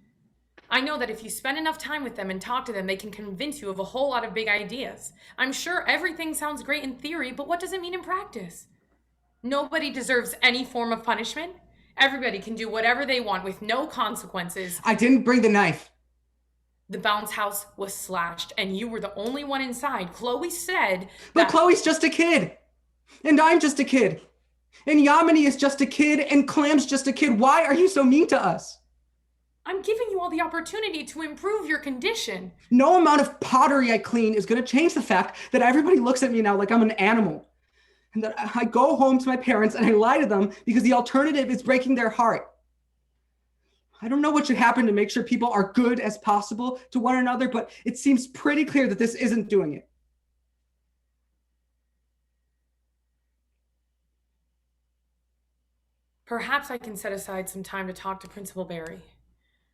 Speaker 5: I know that if you spend enough time with them and talk to them, they can convince you of a whole lot of big ideas. I'm sure everything sounds great in theory, but what does it mean in practice? Nobody deserves any form of punishment. Everybody can do whatever they want with no consequences.
Speaker 2: I didn't bring the knife.
Speaker 5: The bounce house was slashed, and you were the only one inside. Chloe said
Speaker 2: But
Speaker 5: that—
Speaker 2: Chloe's just a kid. And I'm just a kid. And Yamini is just a kid. And Clam's just a kid. Why are you so mean to us?
Speaker 5: I'm giving you all the opportunity to improve your condition.
Speaker 2: No amount of pottery I clean is going to change the fact that everybody looks at me now like I'm an animal. And that I go home to my parents and I lie to them because the alternative is breaking their heart. I don't know what should happen to make sure people are good as possible to one another, but it seems pretty clear that this isn't doing it.
Speaker 5: Perhaps I can set aside some time to talk to Principal Barry.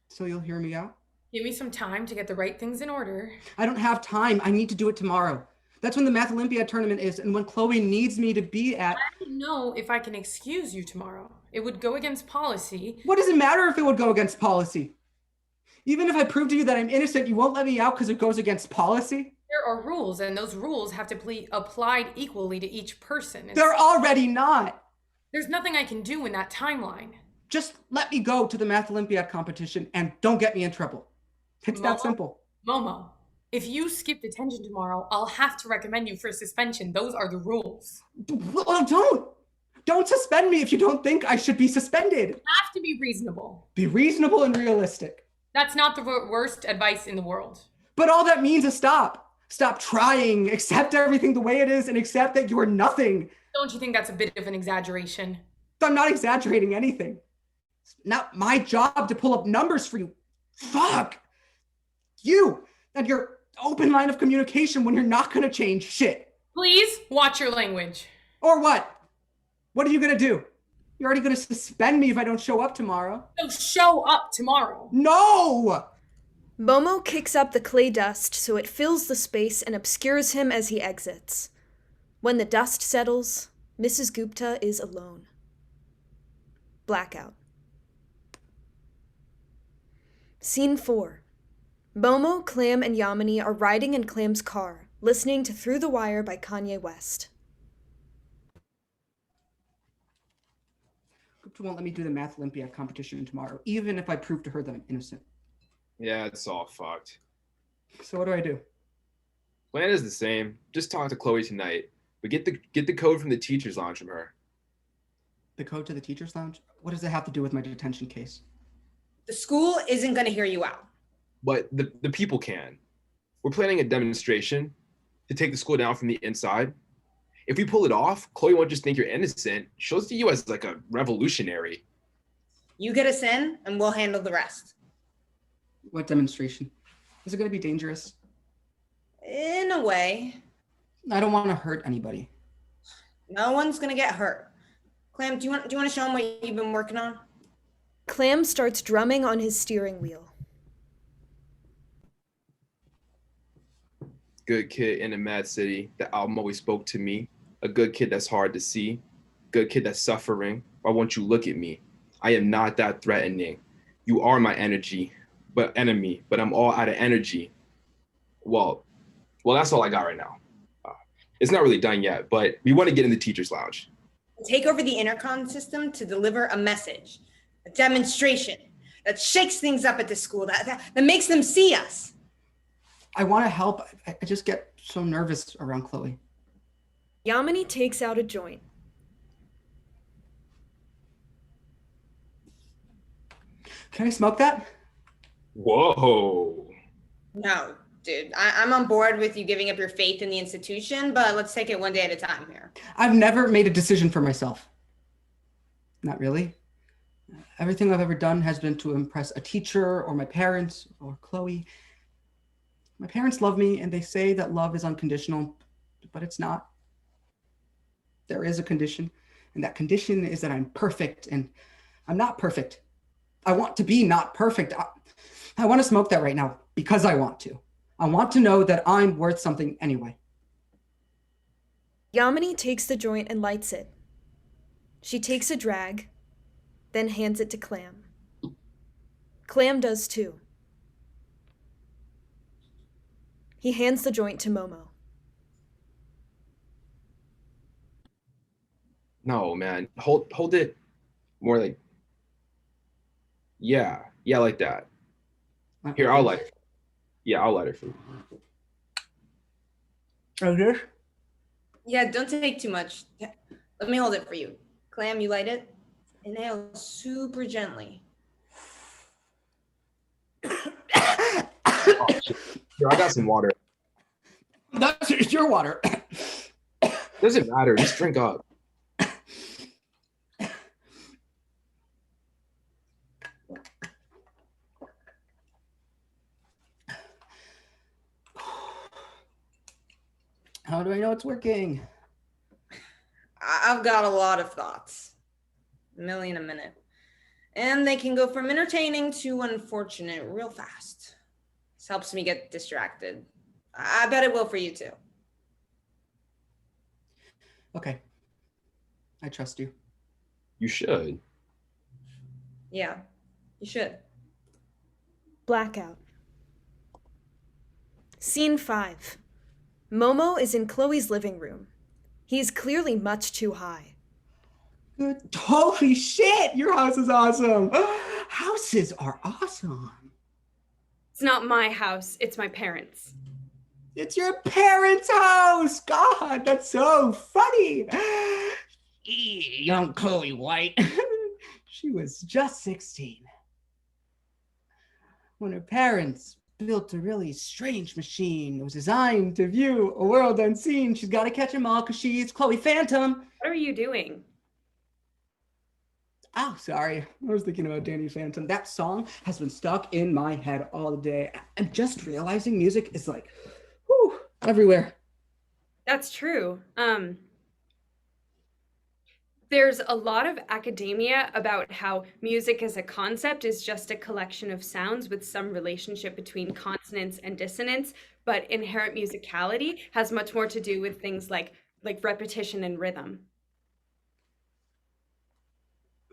Speaker 2: So you'll hear me out?
Speaker 5: Give me some time to get the right things in order.
Speaker 2: I don't have time. I need to do it tomorrow. That's when the Math Olympiad tournament is and when Chloe needs me to be at.
Speaker 5: I don't know if I can excuse you tomorrow. It would go against policy.
Speaker 2: What does it matter if it would go against policy? Even if I prove to you that I'm innocent, you won't let me out because it goes against policy?
Speaker 5: There are rules, and those rules have to be applied equally to each person.
Speaker 2: They're already not.
Speaker 5: There's nothing I can do in that timeline.
Speaker 2: Just let me go to the Math Olympiad competition and don't get me in trouble. It's that simple.
Speaker 5: Momo, if you skip detention tomorrow, I'll have to recommend you for suspension. Those are the rules.
Speaker 2: Well, don't suspend me if you don't think I should be suspended.
Speaker 5: You have to be reasonable.
Speaker 2: Be reasonable and realistic.
Speaker 5: That's not the worst advice in the world.
Speaker 2: But all that means is stop. Stop trying. Accept everything the way it is and accept that you are nothing.
Speaker 5: Don't you think that's a bit of an exaggeration?
Speaker 2: I'm not exaggerating anything. It's not my job to pull up numbers for you. Fuck. You and your open line of communication when you're not going to change shit.
Speaker 5: Please watch your language.
Speaker 2: Or what? What are you going to do? You're already going to suspend me if I don't show up tomorrow.
Speaker 5: So show up tomorrow.
Speaker 2: No!
Speaker 1: Momo kicks up the clay dust so it fills the space and obscures him as he exits. When the dust settles, Mrs. Gupta is alone. Blackout. Scene 4. Momo, Clam, and Yamini are riding in Clam's car, listening to Through the Wire by Kanye West.
Speaker 2: Gupta won't let me do the Math Olympiad competition tomorrow, even if I prove to her that I'm innocent.
Speaker 3: Yeah, it's all fucked.
Speaker 2: So what do?
Speaker 3: Plan is the same. Just talk to Chloe tonight. But get the code from the teacher's lounge from her.
Speaker 2: The code to the teacher's lounge? What does it have to do with my detention case?
Speaker 4: The school isn't going to hear you out.
Speaker 3: But the people can. We're planning a demonstration to take the school down from the inside. If we pull it off, Chloe won't just think you're innocent. She'll see you as like a revolutionary.
Speaker 4: You get us in, and we'll handle the rest.
Speaker 2: What demonstration? Is it going to be dangerous?
Speaker 4: In a way.
Speaker 2: I don't want to hurt anybody.
Speaker 4: No one's going to get hurt. Clam, do you want to show them what you've been working on?
Speaker 1: Clam starts drumming on his steering wheel.
Speaker 3: Good kid in a mad city. The album always spoke to me. A good kid that's hard to see. Good kid that's suffering. Why won't you look at me? I am not that threatening. You are my enemy, but I'm all out of energy. Well, that's all I got right now. It's not really done yet, but we want to get in the teacher's lounge.
Speaker 4: Take over the intercom system to deliver a message, a demonstration that shakes things up at the school, that makes them see us.
Speaker 2: I want to help. I just get so nervous around Chloe.
Speaker 1: Yamini takes out a joint.
Speaker 2: Can I smoke that?
Speaker 3: Whoa.
Speaker 4: No, dude, I'm on board with you giving up your faith in the institution, but let's take it one day at a time here.
Speaker 2: I've never made a decision for myself. Not really. Everything I've ever done has been to impress a teacher or my parents or Chloe. My parents love me and they say that love is unconditional, but it's not. There is a condition, and that condition is that I'm perfect, and I'm not perfect. I want to be not perfect. I want to smoke that right now because I want to. I want to know that I'm worth something anyway.
Speaker 1: Yamini takes the joint and lights it. She takes a drag, then hands it to Clam. Clam does too. He hands the joint to Momo.
Speaker 3: No, man. Hold it more like, yeah, like that. Here, I'll light it. Yeah, I'll light it for you.
Speaker 2: Okay.
Speaker 4: Yeah, don't take too much. Let me hold it for you. Clam, you light it? Inhale super gently.
Speaker 3: Oh, shit. Here, I got some water.
Speaker 2: That's your water.
Speaker 3: Doesn't matter. Just drink up.
Speaker 2: How do I know it's working?
Speaker 4: I've got a lot of thoughts. A million a minute. And they can go from entertaining to unfortunate real fast. This helps me get distracted. I bet it will for you too.
Speaker 2: Okay. I trust you.
Speaker 3: You should.
Speaker 4: Yeah, you should.
Speaker 1: Blackout. Scene 5. Momo is in Chloe's living room. He is clearly much too high.
Speaker 2: Good. Holy shit! Your house is awesome. Houses are awesome.
Speaker 6: It's not my house, it's my parents'.
Speaker 2: It's your parents' house. God, that's so funny. Young Chloe White. She was just 16 when her parents built a really strange machine that was designed to view a world unseen. She's got to catch them all because she's Chloe Phantom.
Speaker 6: What are you doing?
Speaker 2: Oh, sorry. I was thinking about Danny Phantom. That song has been stuck in my head all day. I'm just realizing music is like, whew, everywhere.
Speaker 6: That's true. There's a lot of academia about how music as a concept is just a collection of sounds with some relationship between consonance and dissonance, but inherent musicality has much more to do with things like repetition and rhythm.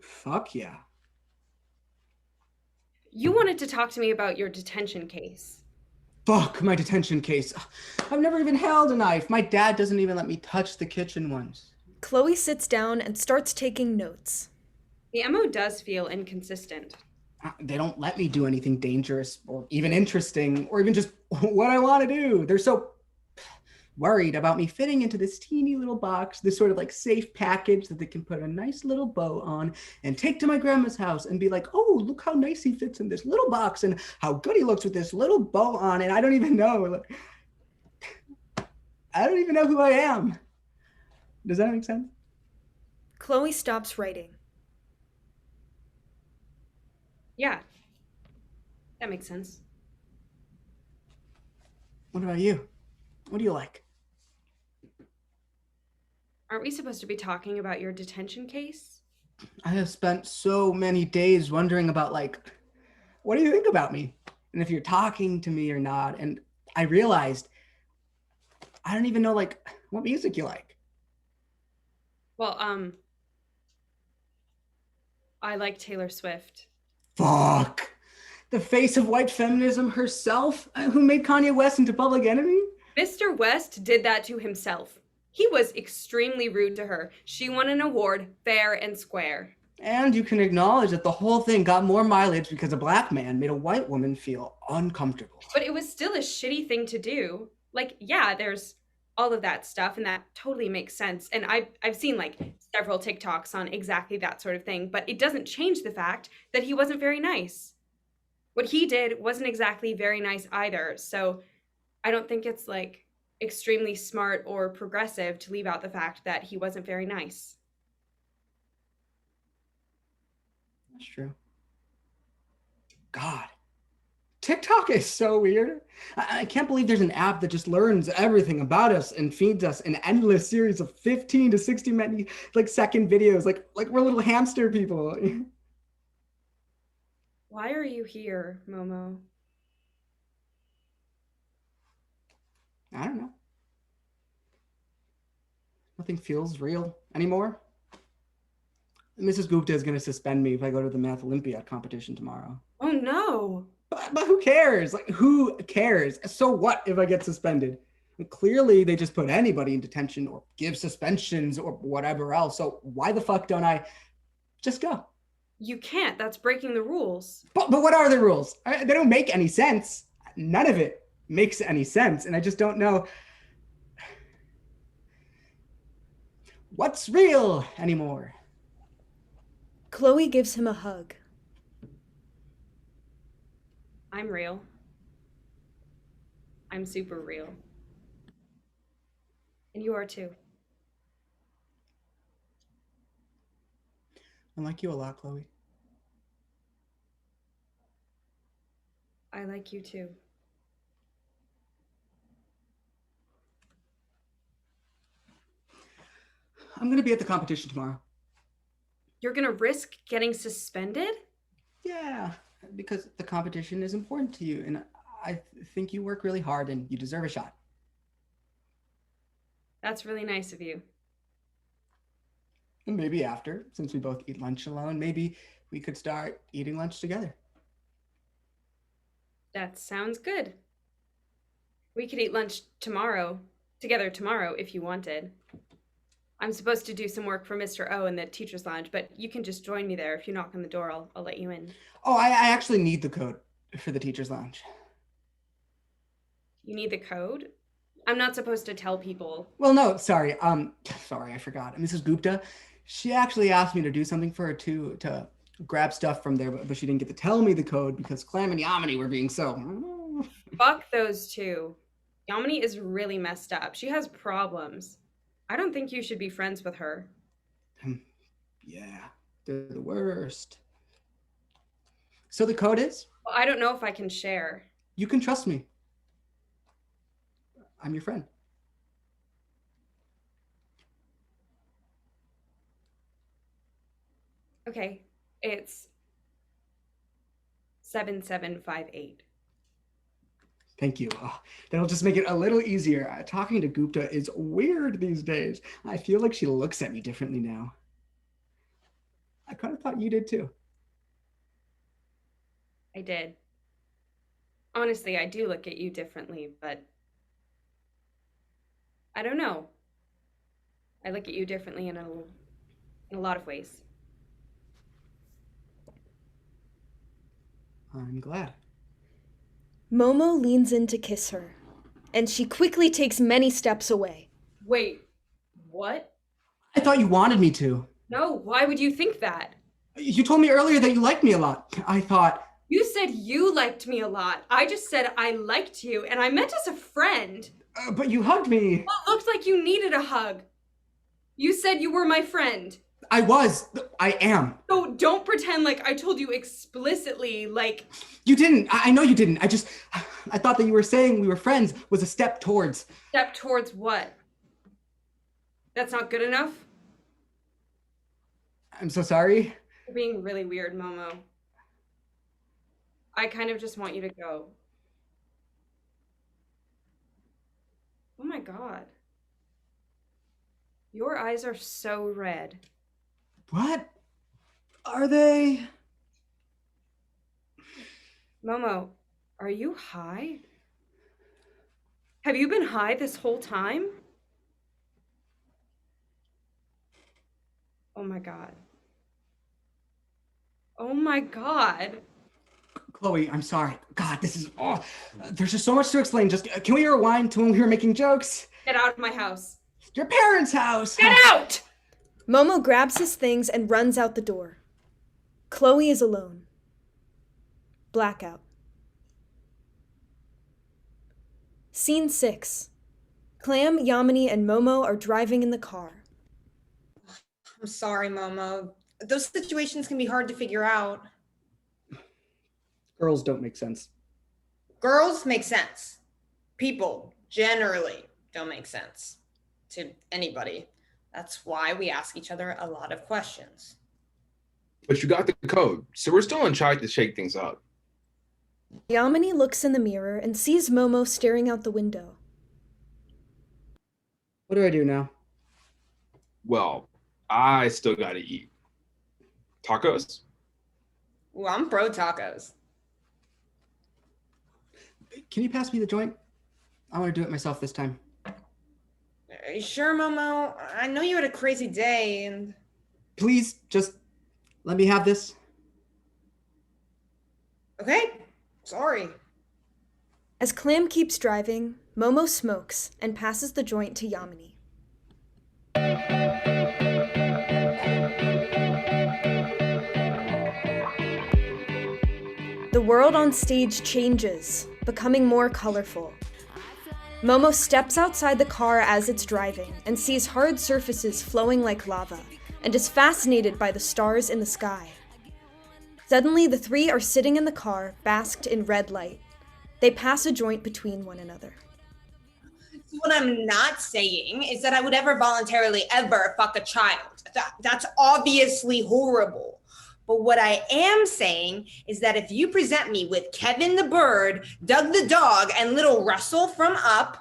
Speaker 2: Fuck yeah.
Speaker 6: You wanted to talk to me about your detention case.
Speaker 2: Fuck my detention case. I've never even held a knife. My dad doesn't even let me touch the kitchen ones.
Speaker 1: Chloe sits down and starts taking notes.
Speaker 6: The MO does feel inconsistent.
Speaker 2: They don't let me do anything dangerous or even interesting or even just what I want to do. They're so worried about me fitting into this teeny little box, this sort of like safe package that they can put a nice little bow on and take to my grandma's house and be like, oh, look how nice he fits in this little box and how good he looks with this little bow on. And I don't even know. I don't even know who I am. Does that make sense?
Speaker 1: Chloe stops writing.
Speaker 6: Yeah, that makes sense.
Speaker 2: What about you? What do you like?
Speaker 6: Aren't we supposed to be talking about your detention case?
Speaker 2: I have spent so many days wondering about what do you think about me? And if you're talking to me or not. And I realized I don't even know what music you like.
Speaker 6: Well, I like Taylor Swift.
Speaker 2: Fuck. The face of white feminism herself, who made Kanye West into Public Enemy?
Speaker 6: Mr. West did that to himself. He was extremely rude to her. She won an award fair and square.
Speaker 2: And you can acknowledge that the whole thing got more mileage because a black man made a white woman feel uncomfortable.
Speaker 6: But it was still a shitty thing to do. Yeah, there's all of that stuff, and that totally makes sense. And I've seen several TikToks on exactly that sort of thing, but it doesn't change the fact that he wasn't very nice. What he did wasn't exactly very nice either. So I don't think it's extremely smart or progressive to leave out the fact that he wasn't very nice.
Speaker 2: That's true. God. TikTok is so weird. I can't believe there's an app that just learns everything about us and feeds us an endless series of 15 to 60 minute second videos, like we're little hamster people.
Speaker 6: Why are you here, Momo?
Speaker 2: I don't know. Nothing feels real anymore. Mrs. Gupta is going to suspend me if I go to the Math Olympiad competition tomorrow.
Speaker 6: Oh no.
Speaker 2: But who cares? Like, who cares? So what if I get suspended? And clearly, they just put anybody in detention or give suspensions or whatever else. So why the fuck don't I just go?
Speaker 6: You can't. That's breaking the rules.
Speaker 2: But what are the rules? They don't make any sense. None of it makes any sense. And I just don't know what's real anymore.
Speaker 1: Chloe gives him a hug.
Speaker 6: I'm real. I'm super real. And you are too.
Speaker 2: I like you a lot, Chloe.
Speaker 6: I like you too.
Speaker 2: I'm going to be at the competition tomorrow.
Speaker 6: You're gonna risk getting suspended?
Speaker 2: Yeah, because the competition is important to you. And I think you work really hard and you deserve a shot.
Speaker 6: That's really nice of you.
Speaker 2: And maybe after, since we both eat lunch alone, maybe we could start eating lunch together.
Speaker 6: That sounds good. We could eat lunch together tomorrow if you wanted. I'm supposed to do some work for Mr. O in the teacher's lounge, but you can just join me there. If you knock on the door, I'll let you in.
Speaker 2: Oh, I actually need the code for the teacher's lounge.
Speaker 6: You need the code? I'm not supposed to tell people.
Speaker 2: Well, no, sorry. Sorry, I forgot. Mrs. Gupta, she actually asked me to do something for her too, to grab stuff from there, but she didn't get to tell me the code because Clam and Yamini were being so.
Speaker 6: Fuck those two. Yamini is really messed up. She has problems. I don't think you should be friends with her.
Speaker 2: Yeah, they're the worst. So the code is?
Speaker 6: Well, I don't know if I can share.
Speaker 2: You can trust me. I'm your friend.
Speaker 6: Okay, it's 7758.
Speaker 2: Thank you. Oh, that'll just make it a little easier. Talking to Gupta is weird these days. I feel like she looks at me differently now. I kind of thought you did too.
Speaker 6: I did. Honestly, I do look at you differently, but I don't know. I look at you differently in a lot of ways.
Speaker 2: I'm glad.
Speaker 1: Momo leans in to kiss her, and she quickly takes many steps away.
Speaker 6: Wait, what?
Speaker 2: I thought you wanted me to.
Speaker 6: No, why would you think that?
Speaker 2: You told me earlier that you liked me a lot. I thought.
Speaker 6: You said you liked me a lot. I just said I liked you, and I meant as a friend.
Speaker 2: But you hugged me.
Speaker 6: Well, it looked like you needed a hug. You said you were my friend.
Speaker 2: I was. I am.
Speaker 6: So don't pretend like I told you explicitly, like...
Speaker 2: You didn't. I know you didn't. I thought that you were saying we were friends was a step towards.
Speaker 6: Step towards what? That's not good enough?
Speaker 2: I'm so sorry.
Speaker 6: You're being really weird, Momo. I kind of just want you to go. Oh my god. Your eyes are so red.
Speaker 2: What? Are they?
Speaker 6: Momo, are you high? Have you been high this whole time? Oh my god. Oh my god.
Speaker 2: Chloe, I'm sorry. God, this is. Oh, there's just so much to explain. Just can we rewind to when we were making jokes?
Speaker 6: Get out of my house.
Speaker 2: Your parents' house.
Speaker 6: Get out!
Speaker 1: Momo grabs his things and runs out the door. Chloe is alone. Blackout. Scene 6. Clam, Yamini, and Momo are driving in the car.
Speaker 4: I'm sorry, Momo. Those situations can be hard to figure out.
Speaker 2: Girls don't make sense.
Speaker 4: Girls make sense. People generally don't make sense to anybody. That's why we ask each other a lot of questions.
Speaker 3: But you got the code, so we're still on track to shake things up.
Speaker 1: Yamini looks in the mirror and sees Momo staring out the window.
Speaker 2: What do I do now?
Speaker 3: Well, I still gotta eat. Tacos?
Speaker 4: Ooh, I'm pro tacos.
Speaker 2: Can you pass me the joint? I want to do it myself this time.
Speaker 4: Are you sure, Momo? I know you had a crazy day and...
Speaker 2: Please, just let me have this.
Speaker 4: Okay, sorry.
Speaker 1: As Clam keeps driving, Momo smokes and passes the joint to Yamini. The world on stage changes, becoming more colorful. Momo steps outside the car as it's driving and sees hard surfaces flowing like lava and is fascinated by the stars in the sky. Suddenly, the three are sitting in the car, basked in red light. They pass a joint between one another.
Speaker 4: What I'm not saying is that I would ever voluntarily ever fuck a child. That's obviously horrible. But what I am saying is that if you present me with Kevin the bird, Doug the dog, and little Russell from Up,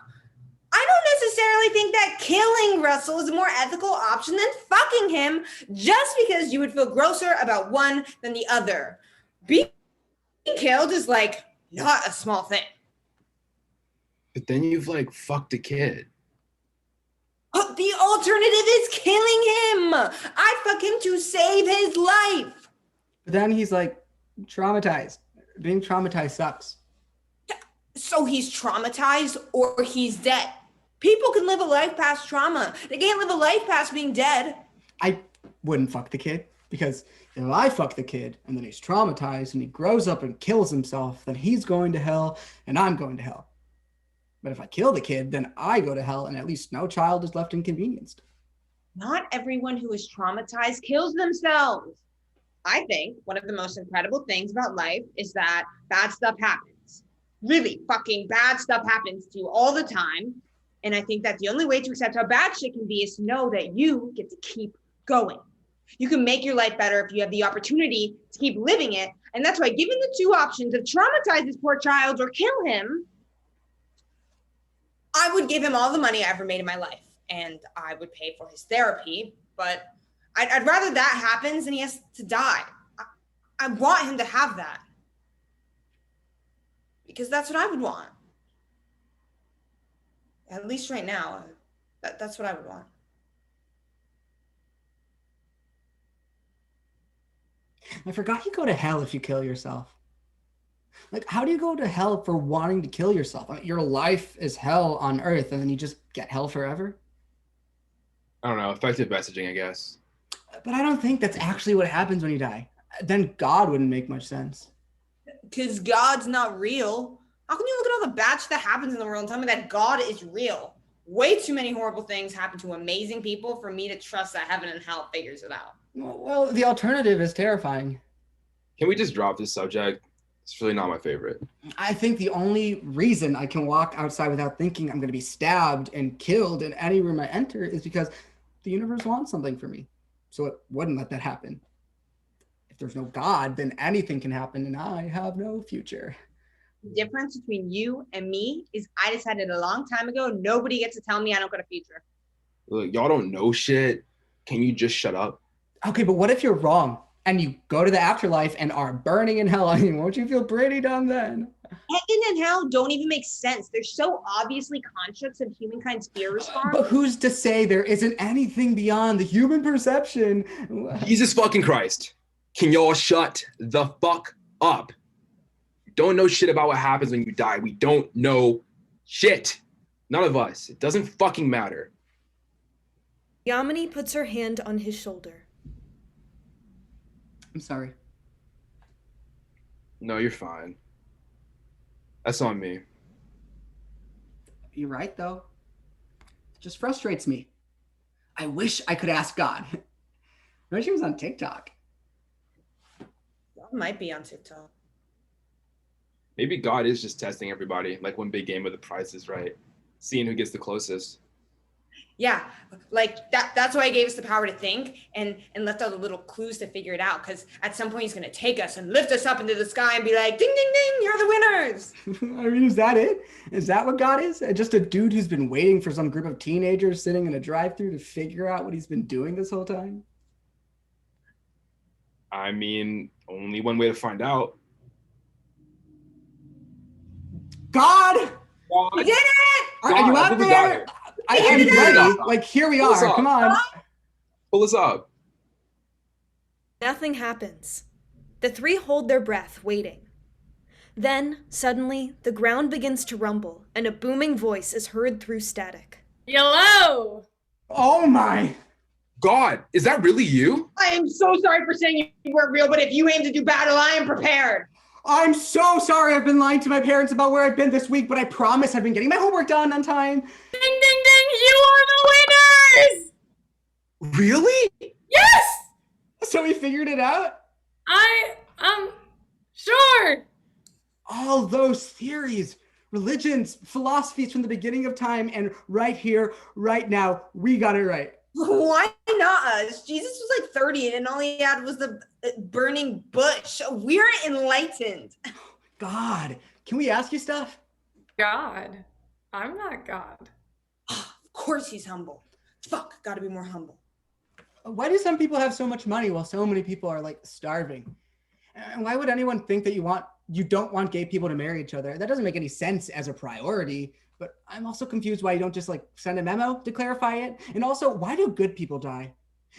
Speaker 4: I don't necessarily think that killing Russell is a more ethical option than fucking him just because you would feel grosser about one than the other. Being killed is like not a small thing.
Speaker 3: But then you've like fucked a kid.
Speaker 4: Oh, the alternative is killing him. I fuck him to save his life.
Speaker 2: But then he's like traumatized. Being traumatized sucks.
Speaker 4: So he's traumatized or he's dead. People can live a life past trauma. They can't live a life past being dead.
Speaker 2: I wouldn't fuck the kid because if I fuck the kid and then he's traumatized and he grows up and kills himself, then he's going to hell and I'm going to hell. But if I kill the kid, then I go to hell and at least no child is left inconvenienced.
Speaker 4: Not everyone who is traumatized kills themselves. I think one of the most incredible things about life is that bad stuff happens. Really fucking bad stuff happens to you all the time. And I think that the only way to accept how bad shit can be is to know that you get to keep going. You can make your life better if you have the opportunity to keep living it. And that's why given the two options of traumatize this poor child or kill him, I would give him all the money I ever made in my life. And I would pay for his therapy, but I'd rather that happens than he has to die. I want him to have that. Because that's what I would want. At least right now, that's what I would want.
Speaker 2: I forgot you go to hell if you kill yourself. Like, how do you go to hell for wanting to kill yourself? I mean, your life is hell on earth and then you just get hell forever?
Speaker 3: I don't know, effective messaging, I guess.
Speaker 2: But I don't think that's actually what happens when you die. Then God wouldn't make much sense.
Speaker 4: Because God's not real. How can you look at all the bad shit that happens in the world and tell me that God is real? Way too many horrible things happen to amazing people for me to trust that heaven and hell figures it out.
Speaker 2: Well, the alternative is terrifying.
Speaker 3: Can we just drop this subject? It's really not my favorite.
Speaker 2: I think the only reason I can walk outside without thinking I'm going to be stabbed and killed in any room I enter is because the universe wants something for me. So it wouldn't let that happen. If there's no God, then anything can happen and I have no future.
Speaker 4: The difference between you and me is I decided a long time ago, nobody gets to tell me I don't got a future.
Speaker 3: Look, y'all don't know shit. Can you just shut up?
Speaker 2: Okay, but what if you're wrong and you go to the afterlife and are burning in hell? I mean, won't you feel pretty dumb then?
Speaker 4: Heaven and hell don't even make sense. They're so obviously constructs of humankind's fear response.
Speaker 2: But who's to say there isn't anything beyond the human perception?
Speaker 3: Jesus fucking Christ. Can y'all shut the fuck up? Don't know shit about what happens when you die. We don't know shit. None of us. It doesn't fucking matter.
Speaker 1: Yamini puts her hand on his shoulder.
Speaker 2: I'm sorry.
Speaker 3: No, you're fine. That's on me.
Speaker 2: You're right, though. It just frustrates me. I wish I could ask God. I wish he was on TikTok.
Speaker 4: God might be on TikTok.
Speaker 3: Maybe God is just testing everybody, like one big game of The Price is Right, seeing who gets the closest.
Speaker 4: Yeah, like that's why he gave us the power to think and left all the little clues to figure it out. Because at some point he's going to take us and lift us up into the sky and be like, ding, ding, ding, you're the winners.
Speaker 2: I mean, is that it? Is that what God is? Just a dude who's been waiting for some group of teenagers sitting in a drive-thru to figure out what he's been doing this whole time?
Speaker 3: I mean, only one way to find out.
Speaker 2: God!
Speaker 4: We did it!
Speaker 2: Are
Speaker 3: God,
Speaker 2: you
Speaker 3: I
Speaker 2: out
Speaker 3: think we got
Speaker 2: there?
Speaker 3: it.
Speaker 2: I'm
Speaker 4: did it!
Speaker 2: ready. Like, here we
Speaker 3: What's
Speaker 2: are.
Speaker 3: up?
Speaker 2: Come on.
Speaker 3: Pull us up.
Speaker 1: Nothing happens. The three hold their breath, waiting. Then, suddenly, the ground begins to rumble, and a booming voice is heard through static.
Speaker 5: Hello!
Speaker 2: Oh my.
Speaker 3: God, is that really you?
Speaker 4: I am so sorry for saying you weren't real, but if you aim to do battle, I am prepared.
Speaker 2: I'm so sorry I've been lying to my parents about where I've been this week, but I promise I've been getting my homework done on time.
Speaker 5: Ding, ding, ding! You are the winners!
Speaker 3: Really?
Speaker 5: Yes!
Speaker 2: So we figured it out?
Speaker 5: Sure!
Speaker 2: All those theories, religions, philosophies from the beginning of time, and right here, right now, we got it right.
Speaker 4: Why not us? Jesus was like 30 and all he had was the burning bush. We're enlightened.
Speaker 2: God, can we ask you stuff?
Speaker 5: God. I'm not God.
Speaker 4: Of course he's humble. Fuck, gotta be more humble.
Speaker 2: Why do some people have so much money while so many people are like starving? And why would anyone think that you don't want gay people to marry each other? That doesn't make any sense as a priority. But I'm also confused why you don't just like send a memo to clarify it. And also, why do good people die?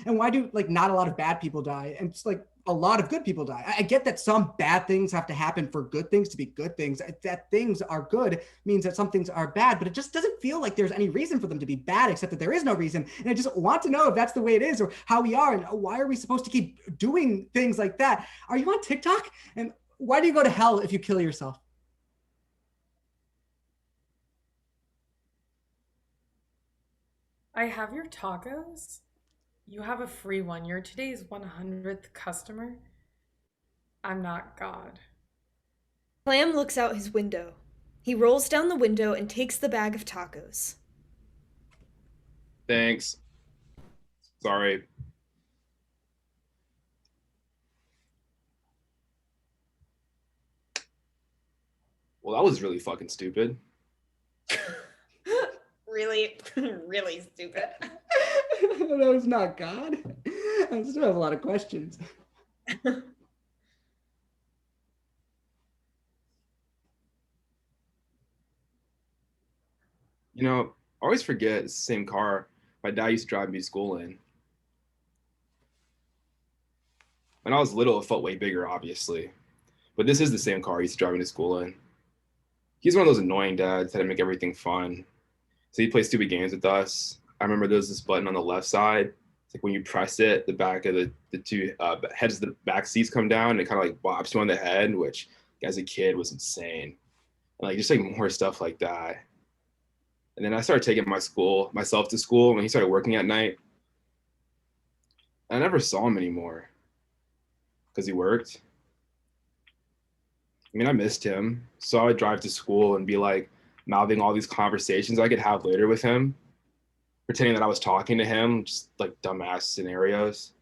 Speaker 2: And why do like not a lot of bad people die? And just like a lot of good people die. I get that some bad things have to happen for good things to be good things. That things are good means that some things are bad, but it just doesn't feel like there's any reason for them to be bad, except that there is no reason. And I just want to know if that's the way it is or how we are. And why are we supposed to keep doing things like that? Are you on TikTok? And why do you go to hell if you kill yourself?
Speaker 5: I have your tacos. You have a free one. You're today's 100th customer. I'm not God.
Speaker 1: Clam looks out his window. He rolls down the window and takes the bag of tacos.
Speaker 3: Thanks. Sorry. Well, that was really fucking stupid.
Speaker 4: Really, really stupid.
Speaker 2: That was not God. I still have a lot of questions.
Speaker 3: You know, I always forget it's the same car my dad used to drive me to school in. When I was little, it felt way bigger, obviously. But this is the same car he used to drive me to school in. He's one of those annoying dads that make everything fun. So he plays stupid games with us. I remember there was this button on the left side. It's like when you press it, the back of the two heads of the back seats come down and it kind of like bops you on the head, which as a kid was insane. And like just like more stuff like that. And then I started taking myself to school when he started working at night. I never saw him anymore because he worked. I mean, I missed him. So I would drive to school and be like mouthing all these conversations I could have later with him, pretending that I was talking to him, just like dumbass scenarios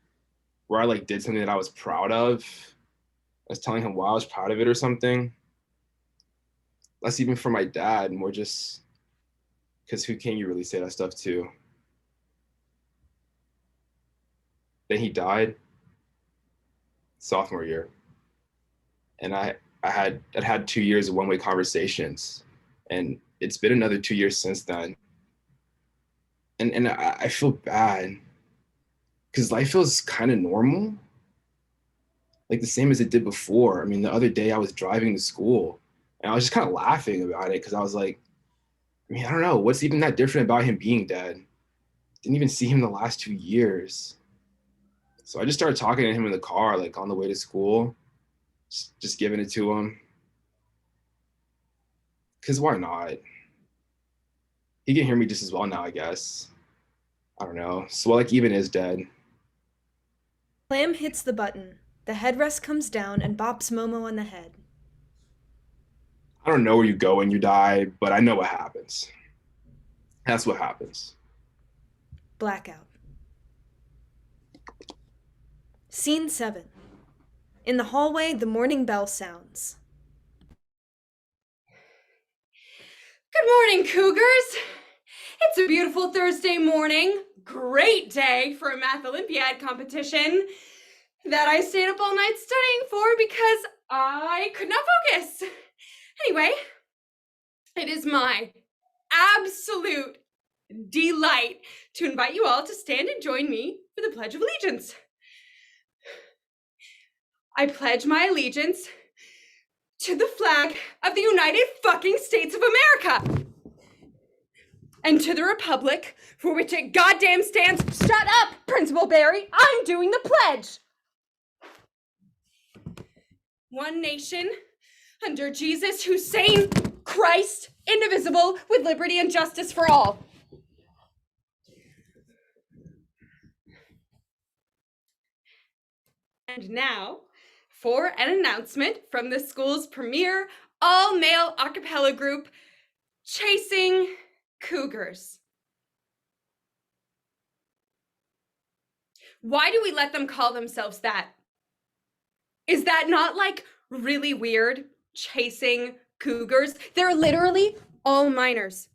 Speaker 3: where I like did something that I was proud of. I was telling him why I was proud of it or something. Less even for my dad, more just because who can you really say that stuff to? Then he died sophomore year. And I'd had 2 years of one-way conversations. And it's been another 2 years since then. And I feel bad because life feels kind of normal. Like the same as it did before. I mean, the other day I was driving to school and I was just kind of laughing about it because I was like, I mean, I don't know, what's even that different about him being dead? Didn't even see him the last 2 years. So I just started talking to him in the car, like on the way to school, just giving it to him. Because why not? He can hear me just as well now, I guess. I don't know. Swellick even is dead.
Speaker 1: Clam hits the button. The headrest comes down and bops Momo on the head.
Speaker 3: I don't know where you go when you die, but I know what happens. That's what happens.
Speaker 1: Blackout. Scene 7. In the hallway, the morning bell sounds.
Speaker 6: Good morning, Cougars. It's a beautiful Thursday morning. Great day for a math Olympiad competition that I stayed up all night studying for because I could not focus. Anyway, It is my absolute delight to invite you all to stand and join me for the Pledge of Allegiance. I pledge my allegiance to the flag of the United fucking States of America and to the republic for which it goddamn stands. Shut up, Principal Barry. I'm doing the pledge. One nation under Jesus, Hussein, Christ, indivisible, with liberty and justice for all. And now, for an announcement from the school's premier all-male a cappella group, Chasing Cougars. Why do we let them call themselves that? Is that not like really weird? Chasing cougars? They're literally all minors.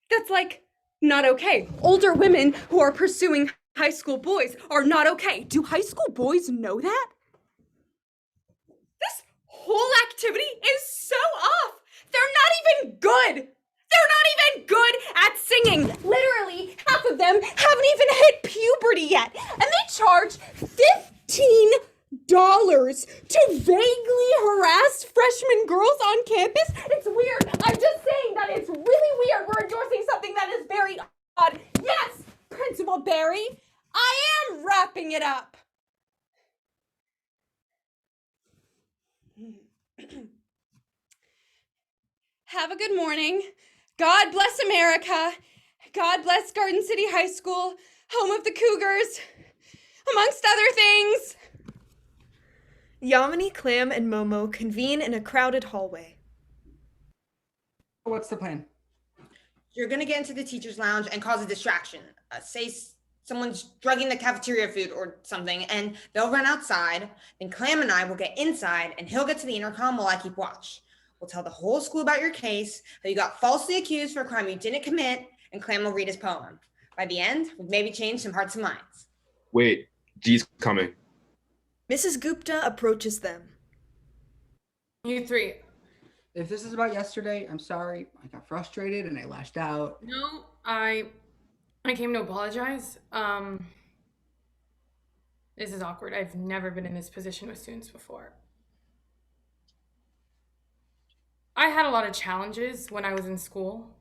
Speaker 6: That's like not okay. Older women who are pursuing high school boys are not okay. Do high school boys know that? This whole activity is so off. They're not even good. They're not even good at singing. Literally, half of them haven't even hit puberty yet. And they charge $15 to vaguely harass freshman girls on campus? It's weird. I'm just saying that it's really weird. We're endorsing something that is very odd. Yes, Principal Barry, I am wrapping it up. Have a good morning. God bless America. God bless Garden City High School, home of the Cougars, amongst other things.
Speaker 1: Yamini, Clam, and Momo convene in a crowded hallway.
Speaker 2: What's the plan?
Speaker 4: You're gonna get into the teacher's lounge and cause a distraction. Someone's drugging the cafeteria food or something, and they'll run outside. Then Clam and I will get inside, and he'll get to the intercom while I keep watch. We'll tell the whole school about your case, that you got falsely accused for a crime you didn't commit, and Clam will read his poem. By the end, we've maybe changed some hearts and minds.
Speaker 3: Wait, G's coming.
Speaker 1: Mrs. Gupta approaches them.
Speaker 5: You three.
Speaker 2: If this is about yesterday, I'm sorry. I got frustrated and I lashed out.
Speaker 5: No, I came to apologize. This is awkward. I've never been in this position with students before. I had a lot of challenges when I was in school.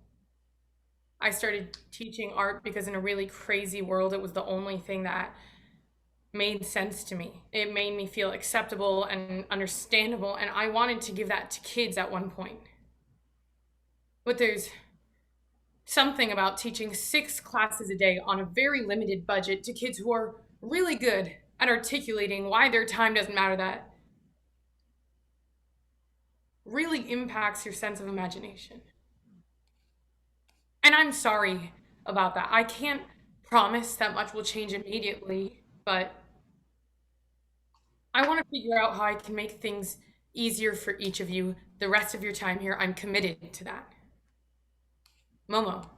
Speaker 5: I started teaching art because in a really crazy world, it was the only thing that made sense to me. It made me feel acceptable and understandable, and I wanted to give that to kids at one point. But there's something about teaching 6 classes a day on a very limited budget to kids who are really good at articulating why their time doesn't matter that really impacts your sense of imagination. And I'm sorry about that. I can't promise that much will change immediately, but I want to figure out how I can make things easier for each of you the rest of your time here. I'm committed to that. Momo,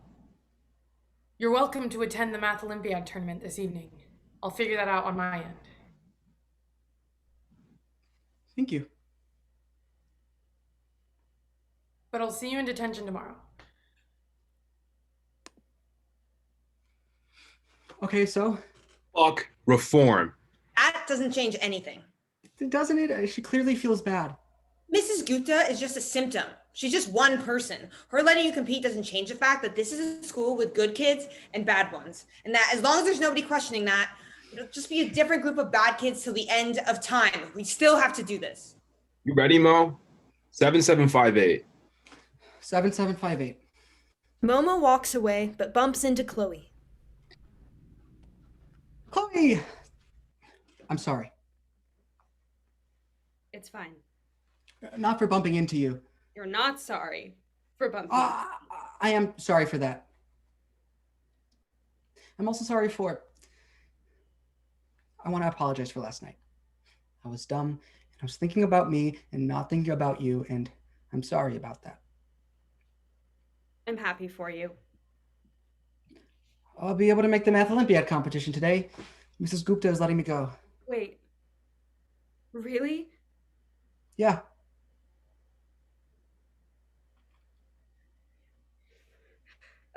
Speaker 5: you're welcome to attend the Math Olympiad tournament this evening. I'll figure that out on my end.
Speaker 2: Thank you.
Speaker 5: But I'll see you in detention tomorrow.
Speaker 2: Okay, so?
Speaker 3: Fuck reform.
Speaker 4: That doesn't change anything.
Speaker 2: Doesn't it? She clearly feels bad.
Speaker 4: Mrs. Gupta is just a symptom. She's just one person. Her letting you compete doesn't change the fact that this is a school with good kids and bad ones. And that as long as there's nobody questioning that, it'll just be a different group of bad kids till the end of time. We still have to do this.
Speaker 3: You ready, Mo? 7758.
Speaker 2: 7758.
Speaker 1: Momo walks away, but bumps into Chloe.
Speaker 2: Chloe! I'm sorry.
Speaker 6: It's fine.
Speaker 2: Not for bumping into you.
Speaker 6: You're not sorry for bumping.
Speaker 2: I am sorry for that. I'm also sorry for... I want to apologize for last night. I was dumb, and I was thinking about me and not thinking about you, and I'm sorry about that.
Speaker 6: I'm happy for you.
Speaker 2: I'll be able to make the Math Olympiad competition today. Mrs. Gupta is letting me go.
Speaker 6: Wait. Really?
Speaker 2: Yeah.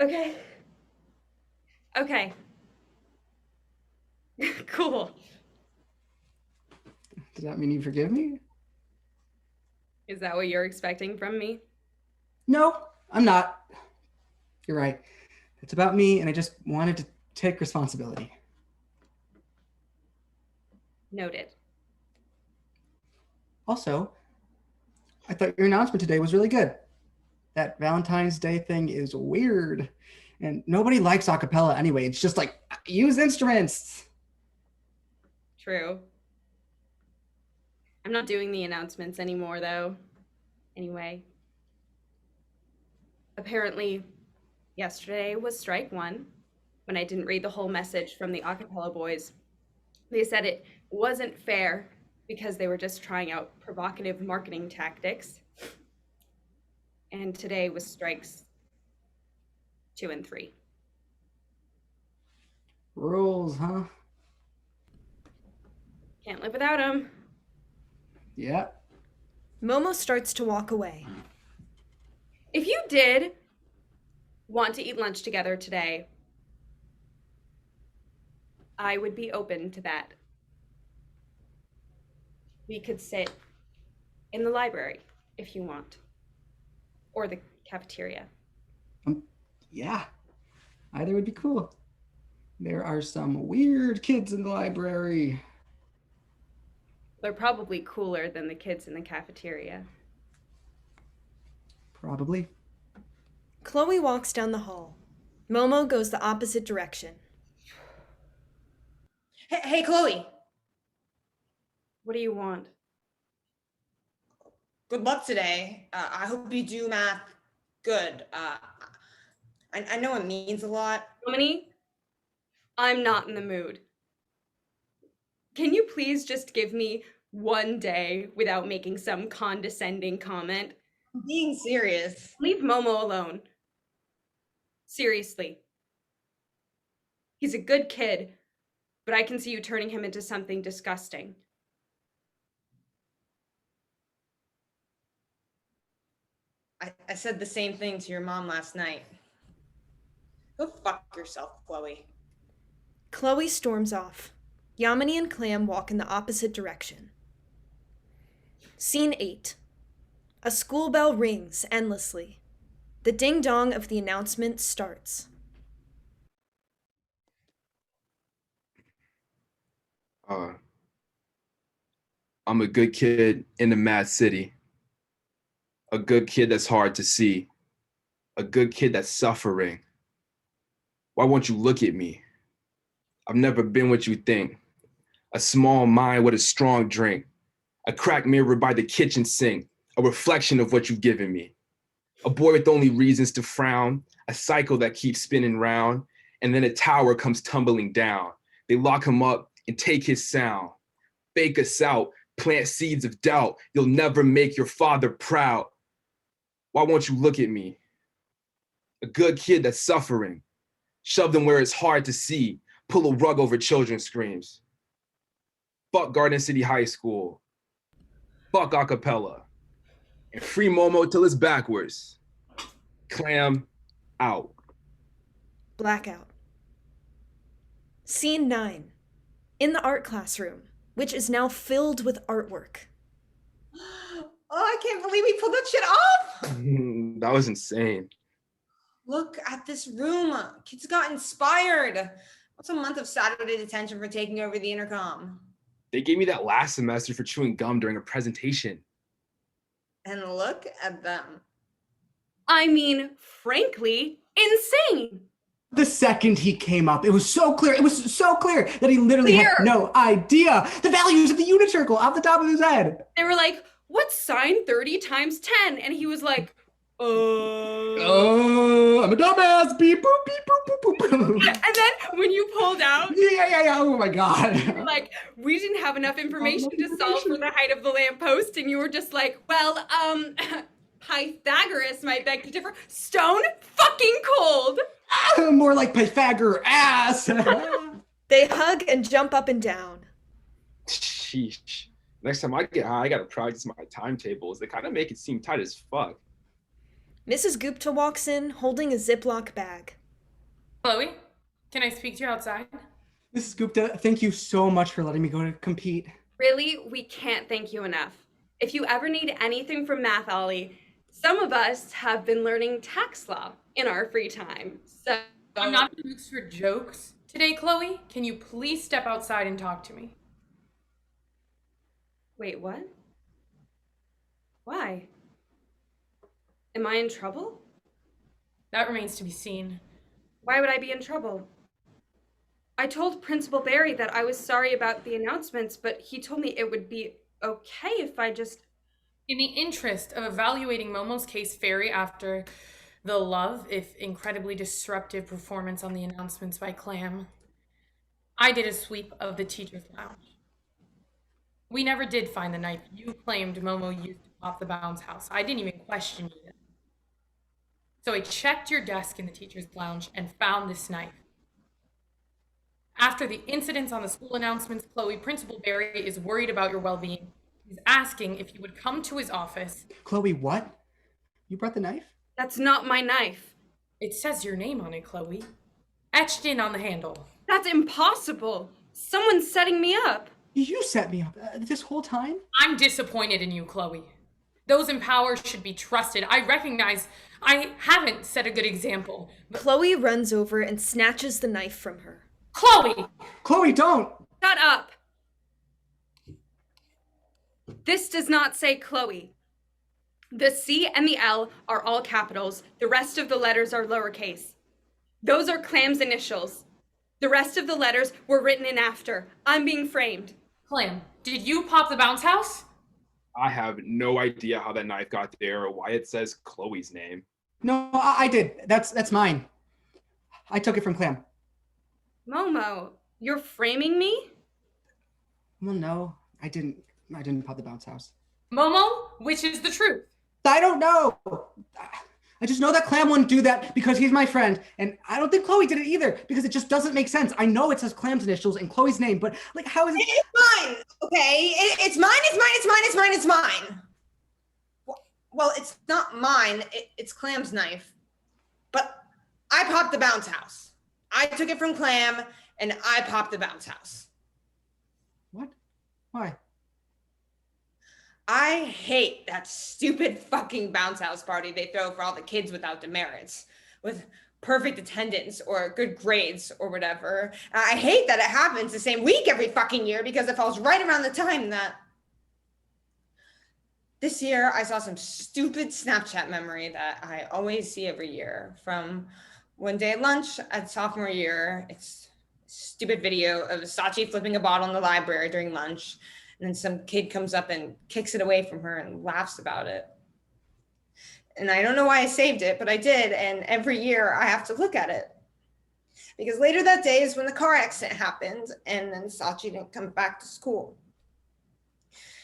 Speaker 6: Okay. Okay. Cool.
Speaker 2: Does that mean you forgive me?
Speaker 6: Is that what you're expecting from me?
Speaker 2: No, I'm not. You're right. It's about me, and I just wanted to take responsibility.
Speaker 6: Noted.
Speaker 2: Also, I thought your announcement today was really good. That Valentine's Day thing is weird. And nobody likes a cappella anyway. It's just like, use instruments.
Speaker 6: True. I'm not doing the announcements anymore, though. Anyway. Apparently, yesterday was strike one when I didn't read the whole message from the a cappella boys. They said it wasn't fair because they were just trying out provocative marketing tactics. And today was strikes 2 and 3.
Speaker 2: Rules, huh?
Speaker 6: Can't live without them.
Speaker 2: Yeah.
Speaker 1: Momo starts to walk away.
Speaker 6: If you did want to eat lunch together today, I would be open to that. We could sit in the library if you want, or the cafeteria.
Speaker 2: Yeah. Either would be cool. There are some weird kids in the library.
Speaker 6: They're probably cooler than the kids in the cafeteria.
Speaker 2: Probably.
Speaker 1: Chloe walks down the hall. Momo goes the opposite direction.
Speaker 4: Hey, Chloe.
Speaker 6: What do you want?
Speaker 4: Good luck today. I hope you do math good. I know it means a lot.
Speaker 6: Dominique, I'm not in the mood. Can you please just give me one day without making some condescending comment?
Speaker 4: I'm being serious.
Speaker 6: Leave Momo alone. Seriously. He's a good kid, but I can see you turning him into something disgusting.
Speaker 4: I said the same thing to your mom last night. Go fuck yourself, Chloe.
Speaker 1: Chloe storms off. Yamini and Clam walk in the opposite direction. Scene 8. A school bell rings endlessly. The ding-dong of the announcement starts.
Speaker 3: I'm a good kid in the mad city. A good kid that's hard to see. A good kid that's suffering. Why won't you look at me? I've never been what you think. A small mind with a strong drink. A cracked mirror by the kitchen sink. A reflection of what you've given me. A boy with only reasons to frown. A cycle that keeps spinning round. And then a tower comes tumbling down. They lock him up and take his sound. Fake us out. Plant seeds of doubt. You'll never make your father proud. Why won't you look at me? A good kid that's suffering. Shove them where it's hard to see. Pull a rug over children's screams. Fuck Garden City High School. Fuck acapella. And free Momo till it's backwards. Clam out.
Speaker 1: Blackout. Scene 9. In the art classroom, which is now filled with artwork.
Speaker 4: Oh, I can't believe we pulled that shit off.
Speaker 3: That was insane.
Speaker 4: Look at this room. Kids got inspired. What's a month of Saturday detention for taking over the intercom?
Speaker 3: They gave me that last semester for chewing gum during a presentation.
Speaker 4: And look at them.
Speaker 6: I mean, frankly, insane.
Speaker 2: The second he came up, it was so clear. It was so clear that he literally had no idea the values of the unit circle off the top of his head.
Speaker 6: They were like, what's sine 30 times 10? And he was like,
Speaker 2: I'm a dumbass. Beep, boop, beep, boop, boop, boop, boop.
Speaker 6: And then when you pulled out,
Speaker 2: Yeah. Oh my God.
Speaker 6: you're like, we didn't have enough information to solve for the height of the lamppost. And you were just like, well, Pythagoras might beg to differ. Stone fucking cold.
Speaker 2: More like Pythagoras ass.
Speaker 1: They hug and jump up and down.
Speaker 3: Sheesh. Next time I get high, I gotta practice my timetables. They kind of make it seem tight as fuck.
Speaker 1: Mrs. Gupta walks in holding a Ziploc bag.
Speaker 5: Chloe, can I speak to you outside?
Speaker 2: Mrs. Gupta, thank you so much for letting me go to compete.
Speaker 6: Really, we can't thank you enough. If you ever need anything from Math Ollie, some of us have been learning tax law in our free time. So
Speaker 5: I'm not in the mood for jokes today, Chloe. Can you please step outside and talk to me?
Speaker 6: Wait, what? Why? Am I in trouble?
Speaker 5: That remains to be seen.
Speaker 6: Why would I be in trouble? I told Principal Barry that I was sorry about the announcements, but he told me it would be okay if I just...
Speaker 5: In the interest of evaluating Momo's case fairly after the love, if incredibly disruptive performance on the announcements by Clam, I did a sweep of the teacher's lounge. We never did find the knife you claimed Momo used to pop the bounce house. I didn't even question you. So I checked your desk in the teacher's lounge and found this knife. After the incidents on the school announcements, Chloe, Principal Barry is worried about your well-being. He's asking if you would come to his office.
Speaker 2: Chloe, what? You brought the knife?
Speaker 6: That's not my knife.
Speaker 5: It says your name on it, Chloe. Etched in on the handle.
Speaker 6: That's impossible. Someone's setting me up.
Speaker 2: You set me up this whole time?
Speaker 5: I'm disappointed in you, Chloe. Those in power should be trusted. I recognize I haven't set a good example. But
Speaker 1: Chloe runs over and snatches the knife from her.
Speaker 5: Chloe!
Speaker 2: Chloe, don't!
Speaker 6: Shut up. This does not say Chloe. The C and the L are all capitals. The rest of the letters are lowercase. Those are Clam's initials. The rest of the letters were written in after. I'm being framed.
Speaker 5: Clam, did you pop the bounce house?
Speaker 3: I have no idea how that knife got there or why it says Chloe's name.
Speaker 2: No, I did. That's mine. I took it from Clam.
Speaker 6: Momo, you're framing me?
Speaker 2: Well, no, I didn't pop the bounce house.
Speaker 5: Momo, which is the truth?
Speaker 2: I don't know. I just know that Clam wouldn't do that because he's my friend. And I don't think Chloe did it either because it just doesn't make sense. I know it says Clam's initials and Chloe's name, but like, how is it?
Speaker 4: It's mine, okay? It's mine. Well, it's not mine. It's Clam's knife. But I popped the bounce house. I took it from Clam and I popped the bounce house.
Speaker 2: What? Why?
Speaker 4: I hate that stupid fucking bounce house party they throw for all the kids without demerits, with perfect attendance or good grades or whatever. I hate that it happens the same week every fucking year because it falls right around the time that... This year, I saw some stupid Snapchat memory that I always see every year from one day at lunch at sophomore year. It's a stupid video of Sachi flipping a bottle in the library during lunch. And then some kid comes up and kicks it away from her and laughs about it. And I don't know why I saved it, but I did. And every year I have to look at it. Because later that day is when the car accident happened and then Sachi didn't come back to school.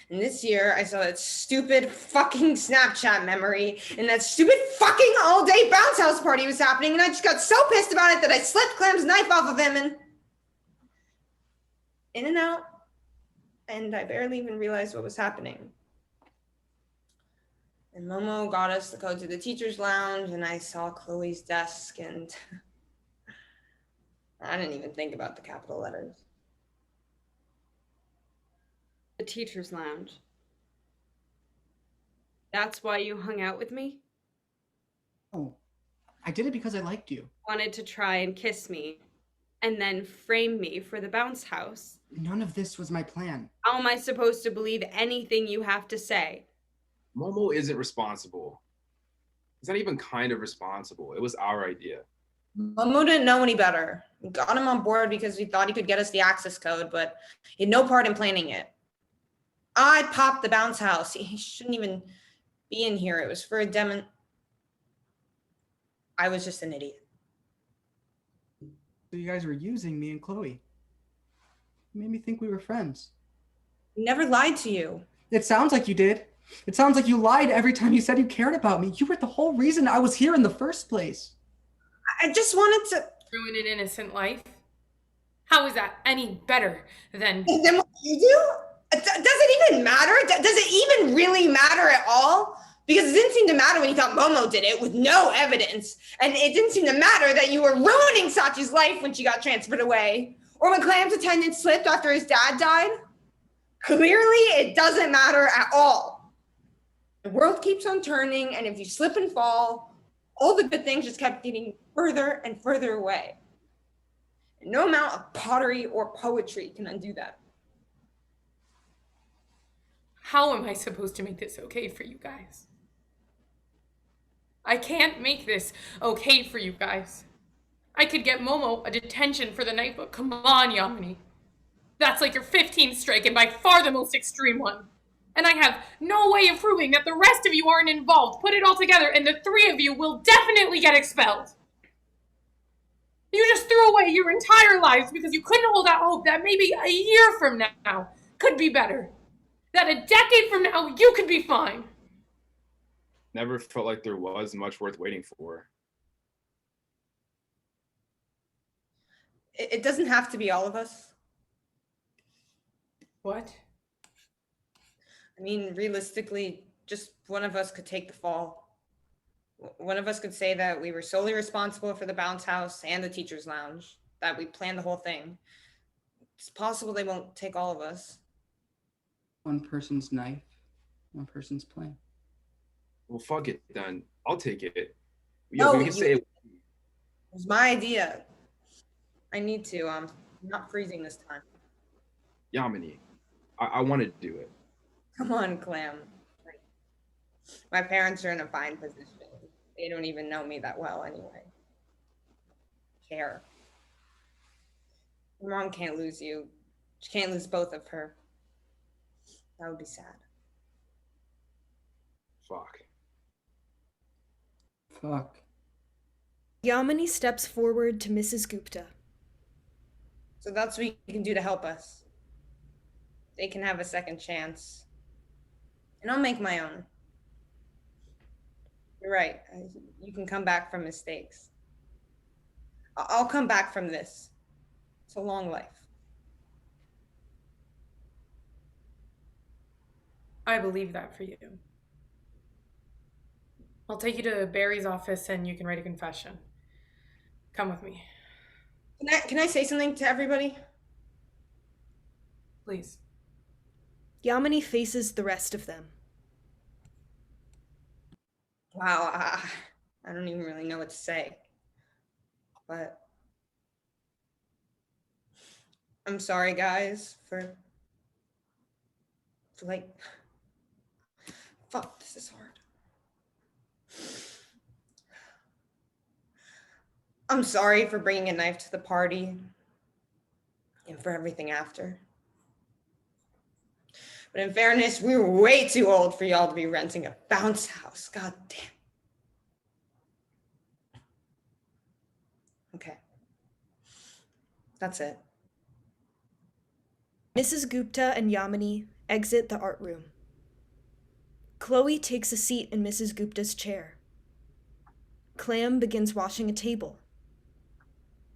Speaker 4: And this year I saw that stupid fucking Snapchat memory and that stupid fucking all day bounce house party was happening. And I just got so pissed about it that I slipped Clam's knife off of him and in and out. And I barely even realized what was happening. And Momo got us to go to the teacher's lounge and I saw Chloe's desk and I didn't even think about the capital letters.
Speaker 6: The teacher's lounge. That's why you hung out with me?
Speaker 2: Oh, I did it because I liked you.
Speaker 6: Wanted to try and kiss me and then frame me for the bounce house.
Speaker 2: None of this was my plan.
Speaker 6: How am I supposed to believe anything you have to say?
Speaker 3: Momo isn't responsible. He's not even kind of responsible. It was our idea.
Speaker 4: Momo didn't know any better. We got him on board because we thought he could get us the access code, but he had no part in planning it. I popped the bounce house. He shouldn't even be in here. It was for a demo. I was just an idiot.
Speaker 2: So you guys were using me and Chloe. You made me think we were friends.
Speaker 4: We never lied to you.
Speaker 2: It sounds like you did. It sounds like you lied every time you said you cared about me. You were the whole reason I was here in the first place.
Speaker 4: I just wanted to...
Speaker 5: Ruin an innocent life? How is that any better than...
Speaker 4: Then what you do? Does it even matter? Does it even really matter at all? Because it didn't seem to matter when you thought Momo did it with no evidence. And it didn't seem to matter that you were ruining Sachi's life when she got transferred away. Or when Clam's attendance slipped after his dad died. Clearly, it doesn't matter at all. The world keeps on turning, and if you slip and fall, all the good things just kept getting further and further away. And no amount of pottery or poetry can undo that.
Speaker 5: How am I supposed to make this okay for you guys? I can't make this okay for you guys. I could get Momo a detention for the night, but come on, Yamini. That's like your 15th strike and by far the most extreme one. And I have no way of proving that the rest of you aren't involved. Put it all together and the 3 of you will definitely get expelled. You just threw away your entire lives because you couldn't hold out hope that maybe a year from now could be better. That a decade from now you could be fine.
Speaker 3: Never felt like there was much worth waiting for.
Speaker 4: It doesn't have to be all of us.
Speaker 5: What?
Speaker 4: I mean, realistically, just one of us could take the fall. One of us could say that we were solely responsible for the bounce house and the teacher's lounge, that we planned the whole thing. It's possible they won't take all of us.
Speaker 2: One person's knife, one person's plan.
Speaker 3: Well, fuck it then. I'll take it.
Speaker 4: No,
Speaker 3: we can say it.
Speaker 4: It was my idea. I need to. I'm not freezing this time.
Speaker 3: Yamini, I want to do it.
Speaker 4: Come on, Clam. My parents are in a fine position. They don't even know me that well anyway. Care. Your mom can't lose you. She can't lose both of her. That would be sad.
Speaker 3: Fuck.
Speaker 1: Yamini steps forward to Mrs. Gupta.
Speaker 4: So that's what you can do to help us. They can have a second chance. And I'll make my own. You're right. You can come back from mistakes. I'll come back from this. It's a long life.
Speaker 5: I believe that for you. I'll take you to Barry's office and you can write a confession. Come with me.
Speaker 4: Can I say something to everybody?
Speaker 5: Please.
Speaker 1: Yamini faces the rest of them.
Speaker 4: Wow, I don't even really know what to say. But I'm sorry, guys, for like, fuck, this is hard. I'm sorry for bringing a knife to the party and for everything after. But in fairness, we were way too old for y'all to be renting a bounce house. God damn. Okay. That's it.
Speaker 1: Mrs. Gupta and Yamini exit the art room. Chloe takes a seat in Mrs. Gupta's chair. Clam begins washing a table.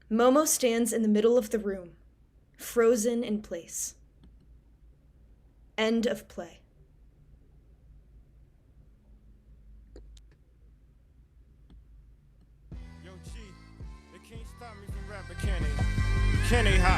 Speaker 1: Momo stands in the middle of the room, frozen in place. End of play.
Speaker 7: Yo, G, they can't stop me from rapping, can they? Can they, ha?